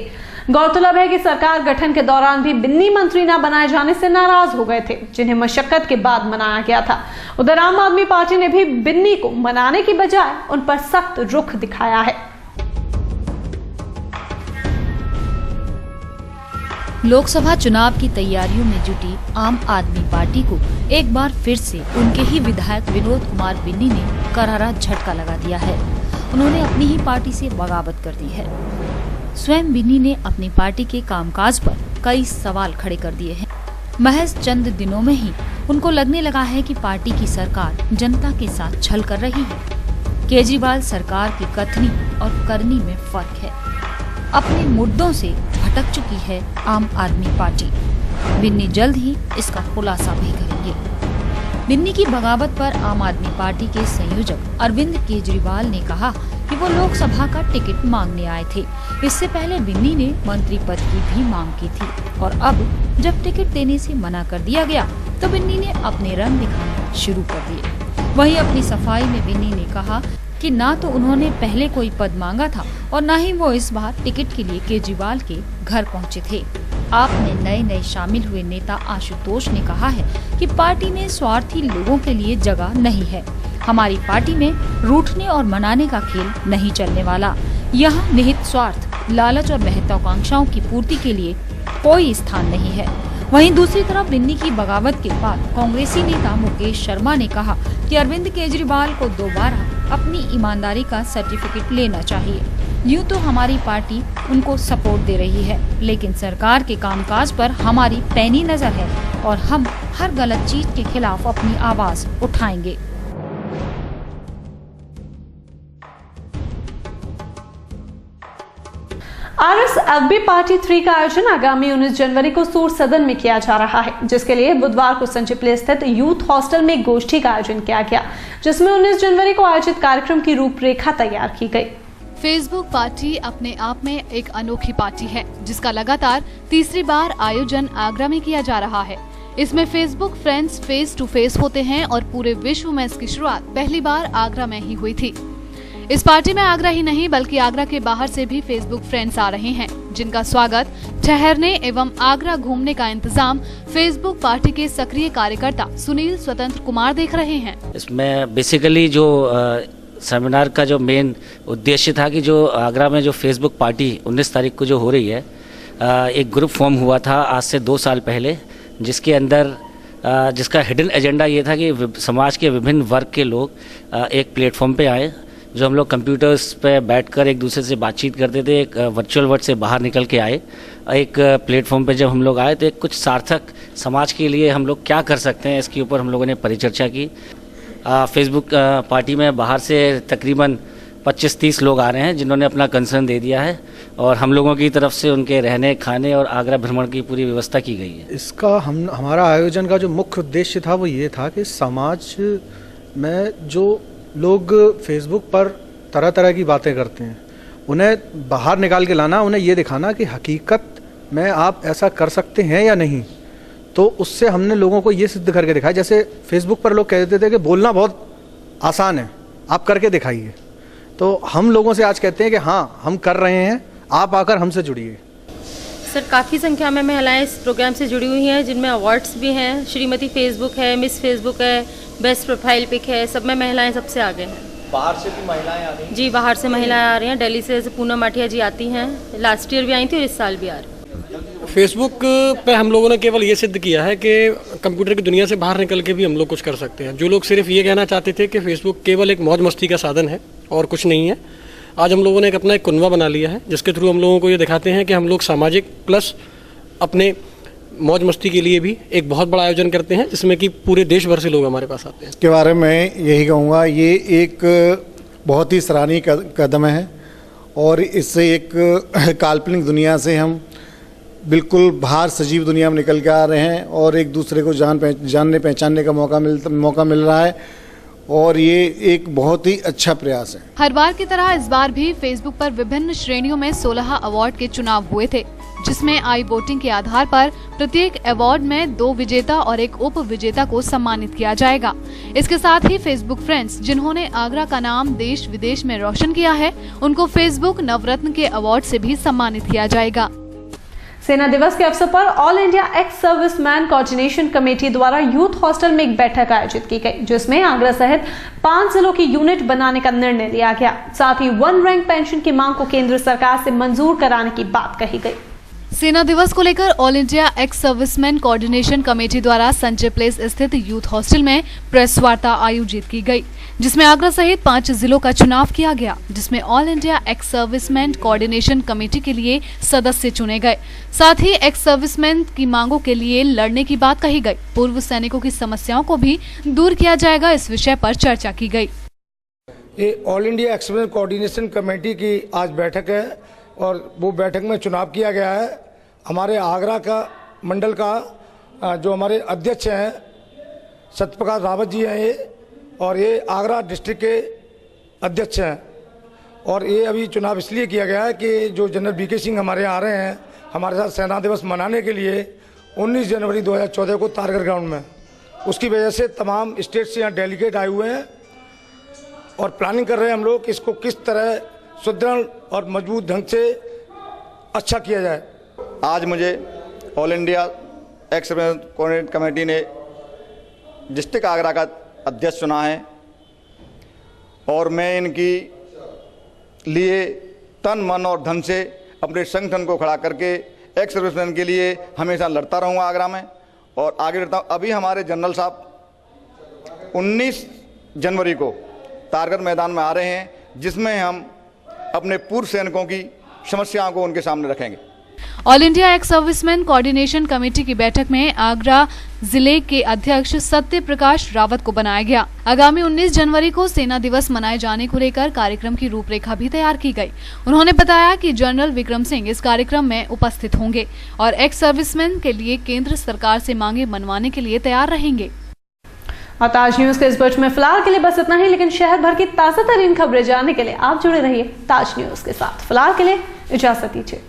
गौरतलब है कि सरकार गठन के दौरान भी बिन्नी मंत्री न बनाए जाने से नाराज हो गए थे, जिन्हें मशक्कत के बाद मनाया गया था। उधर आम आदमी पार्टी ने भी बिन्नी को मनाने की बजाय उन पर सख्त रुख दिखाया है। लोकसभा चुनाव की तैयारियों में जुटी आम आदमी पार्टी को एक बार फिर से उनके ही विधायक विनोद कुमार बिन्नी ने करारा झटका लगा दिया है। उन्होंने अपनी ही पार्टी से बगावत कर दी है। स्वयं बिन्नी ने अपनी पार्टी के कामकाज पर कई सवाल खड़े कर दिए हैं। महज चंद दिनों में ही उनको लगने लगा है कि पार्टी की सरकार जनता के साथ छल कर रही है। केजरीवाल सरकार की कथनी और करनी में फर्क है। अपने मुद्दों से भटक चुकी है आम आदमी पार्टी। बिन्नी जल्द ही इसका खुलासा भी करेंगे। बिन्नी की बगावत पर आम आदमी पार्टी के संयोजक अरविंद केजरीवाल ने कहा कि वो लोकसभा का टिकट मांगने आए थे। इससे पहले बिन्नी ने मंत्री पद की भी मांग की थी और अब जब टिकट देने से मना कर दिया गया तो बिन्नी ने अपने रंग दिखाना शुरू कर दिए। वहीं अपनी सफाई में बिन्नी ने कहा कि ना तो उन्होंने पहले कोई पद मांगा था और ना ही वो इस बार टिकट के लिए केजरीवाल के घर पहुंचे थे। आपने नए शामिल हुए नेता आशुतोष ने कहा है कि पार्टी में स्वार्थी लोगों के लिए जगह नहीं है। हमारी पार्टी में रूठने और मनाने का खेल नहीं चलने वाला। यहाँ निहित स्वार्थ, लालच और महत्वाकांक्षाओं की पूर्ति के लिए कोई स्थान नहीं है। वहीं दूसरी तरफ बिन्नी की बगावत के बाद कांग्रेसी नेता मुकेश शर्मा ने कहा कि अरविंद केजरीवाल को दोबारा अपनी ईमानदारी का सर्टिफिकेट लेना चाहिए। यूँ तो हमारी पार्टी उनको सपोर्ट दे रही है, लेकिन सरकार के कामकाज पर हमारी पैनी नजर है और हम हर गलत चीज के खिलाफ अपनी आवाज उठाएंगे। RSFB पार्टी 3 का आयोजन आगामी 19 जनवरी को सूर सदन में किया जा रहा है, जिसके लिए बुधवार को संचिप्ले स्थित यूथ हॉस्टल में गोष्ठी का आयोजन किया गया, जिसमें 19 जनवरी को आयोजित कार्यक्रम की रूपरेखा तैयार की गई। फेसबुक पार्टी अपने आप में एक अनोखी पार्टी है, जिसका लगातार तीसरी बार आयोजन आगरा में किया जा रहा है। इसमें Facebook friends face to face होते हैं और पूरे विश्व में इसकी शुरुआत पहली बार आगरा में ही हुई थी। इस पार्टी में आगरा ही नहीं बल्कि आगरा के बाहर से भी फेसबुक फ्रेंड्स आ रहे हैं, जिनका स्वागत, ठहरने एवं आगरा घूमने का इंतजाम फेसबुक पार्टी के सक्रिय कार्यकर्ता सुनील स्वतंत्र कुमार देख रहे हैं। इसमें बेसिकली जो सेमिनार का जो मेन उद्देश्य था कि जो आगरा में जो फेसबुक पार्टी 19 तारीख को जो हो रही है, एक ग्रुप फॉर्म हुआ था आज से 2 साल पहले, जिसके अंदर जिसका हिडन एजेंडा ये था कि समाज के विभिन्न वर्ग के लोग एक प्लेटफॉर्म पे आए, जो हम लोग कंप्यूटर्स पे बैठकर एक दूसरे से बातचीत करते थे, एक वर्चुअल वर्ल्ड से बाहर निकल के आए। एक प्लेटफॉर्म पे जब हम लोग आए तो एक कुछ सार्थक समाज के लिए हम लोग क्या कर सकते हैं, इसके ऊपर हम लोगों ने परिचर्चा की। फेसबुक पार्टी में बाहर से तकरीबन 25-30 लोग आ रहे हैं, जिन्होंने अपना कंसर्न दे दिया है और हम लोगों की तरफ से उनके रहने, खाने और आगरा भ्रमण की पूरी व्यवस्था की गई है। इसका हमारा आयोजन का जो मुख्य उद्देश्य था वो ये था कि समाज में जो लोग फेसबुक पर तरह तरह की बातें करते हैं, उन्हें बाहर निकाल के लाना, उन्हें ये दिखाना कि हकीकत में आप ऐसा कर सकते हैं या नहीं। तो उससे हमने लोगों को ये सिद्ध करके दिखाया। जैसे फेसबुक पर लोग कहते थे कि बोलना बहुत आसान है, आप करके दिखाइए, तो हम लोगों से आज कहते हैं कि हाँ हम कर रहे हैं, आप आकर हमसे जुड़िए। सर काफ़ी संख्या में महिलाएं इस प्रोग्राम से जुड़ी हुई हैं, जिनमें अवार्ड्स भी हैं। श्रीमती फेसबुक है, मिस फेसबुक है, बेस्ट प्रोफाइल पिक है, सब में महिलाएं सबसे आगे हैं। बाहर से भी महिलाएं आ रही हैं? जी, बाहर से महिलाएं आ रही हैं। दिल्ली से पूनम माठिया जी आती हैं, लास्ट ईयर भी आई थी और इस साल भी आ रही हैं। फेसबुक पे हम लोगों ने केवल ये सिद्ध किया है कि कंप्यूटर की दुनिया से बाहर निकल के भी हम लोग कुछ कर सकते हैं। जो लोग सिर्फ ये कहना चाहते थे कि फेसबुक केवल एक मौज मस्ती का साधन है और कुछ नहीं है, आज हम लोगों ने अपना एक कुनवा बना लिया है, जिसके थ्रू हम लोगों को ये दिखाते हैं कि हम लोग सामाजिक प्लस अपने मौज मस्ती के लिए भी एक बहुत बड़ा आयोजन करते हैं, जिसमें कि पूरे देश भर से लोग हमारे पास आते हैं। इसके बारे में यही कहूँगा, ये एक बहुत ही सराहनीय कदम है और इससे एक काल्पनिक दुनिया से हम बिल्कुल बाहर सजीव दुनिया में निकल के आ रहे हैं और एक दूसरे को जानने पहचानने का मौका मिल रहा है और ये एक बहुत ही अच्छा प्रयास है। हर बार की तरह इस बार भी फेसबुक पर विभिन्न श्रेणियों में 16 अवार्ड के चुनाव हुए थे, जिसमें आई वोटिंग के आधार पर प्रत्येक अवार्ड में 2 विजेता और 1 उप विजेता को सम्मानित किया जाएगा। इसके साथ ही फेसबुक फ्रेंड्स, जिन्होंने आगरा का नाम देश विदेश में रोशन किया है, उनको फेसबुक नवरत्न के अवार्ड से भी सम्मानित किया जाएगा। सेना दिवस के अवसर पर all India ex serviceman coordination committee द्वारा यूथ हॉस्टल में एक बैठक आयोजित की गई, जिसमें आगरा सहित 5 जिलों की यूनिट बनाने का निर्णय लिया गया। साथ ही 1 रैंक पेंशन की मांग को केंद्र सरकार से मंजूर कराने की बात कही गई। सेना दिवस को लेकर all India ex serviceman coordination committee द्वारा संजय प्लेस स्थित यूथ हॉस्टल में प्रेस वार्ता आयोजित की गई, जिसमें आगरा सहित 5 जिलों का चुनाव किया गया, जिसमें all India ex serviceman coordination committee के लिए सदस्य चुने गए। साथ ही एक्स सर्विसमैन की मांगों के लिए लड़ने की बात कही गई। पूर्व सैनिकों की समस्याओं को भी दूर किया जाएगा, इस विषय पर चर्चा की गई। ये all India ex serviceman coordination committee की आज बैठक है और वो बैठक में चुनाव किया गया है। हमारे आगरा का मंडल का जो हमारे अध्यक्ष हैं सत्यप्रकाश रावत जी हैं ये, और ये आगरा डिस्ट्रिक्ट के अध्यक्ष हैं। और ये अभी चुनाव इसलिए किया गया है कि जो जनरल बीके सिंह हमारे यहाँ आ रहे हैं हमारे साथ सेना दिवस मनाने के लिए 19 जनवरी 2014 को तारगढ़ ग्राउंड में, उसकी वजह से तमाम स्टेट से यहाँ डेलीगेट आए हुए हैं और प्लानिंग कर रहे हैं हम लोग कि इसको किस तरह सुदृढ़ और मजबूत ढंग से अच्छा किया जाए। आज मुझे all India ex serviceman coordination committee ने डिस्ट्रिक्ट आगरा का अध्यक्ष चुना है और मैं इनकी लिए तन मन और धन से अपने संगठन को खड़ा करके एक्स सर्विसमैन के लिए हमेशा लड़ता रहूँगा आगरा में और आगे लड़ता हूँ। अभी हमारे जनरल साहब 19 जनवरी को तारगढ़ मैदान में आ रहे हैं, जिसमें हम अपने पूर्व सैनिकों की समस्याओं को उनके सामने रखेंगे। All India ex serviceman coordination committee की बैठक में आगरा जिले के अध्यक्ष सत्य प्रकाश रावत को बनाया गया। आगामी 19 जनवरी को सेना दिवस मनाए जाने को लेकर कार्यक्रम की रूपरेखा भी तैयार की गई। उन्होंने बताया कि जनरल विक्रम सिंह इस कार्यक्रम में उपस्थित होंगे और एक्स सर्विसमैन के लिए केंद्र सरकार से मांगे मनवाने के लिए तैयार रहेंगे। और ताज न्यूज के इस बच में फिलहाल के लिए बस इतना ही, लेकिन शहर भर की ताजा तरीन खबरें जानने के लिए आप जुड़े रहिए ताज न्यूज के साथ। फिलहाल के लिए इजाजत दीजिए।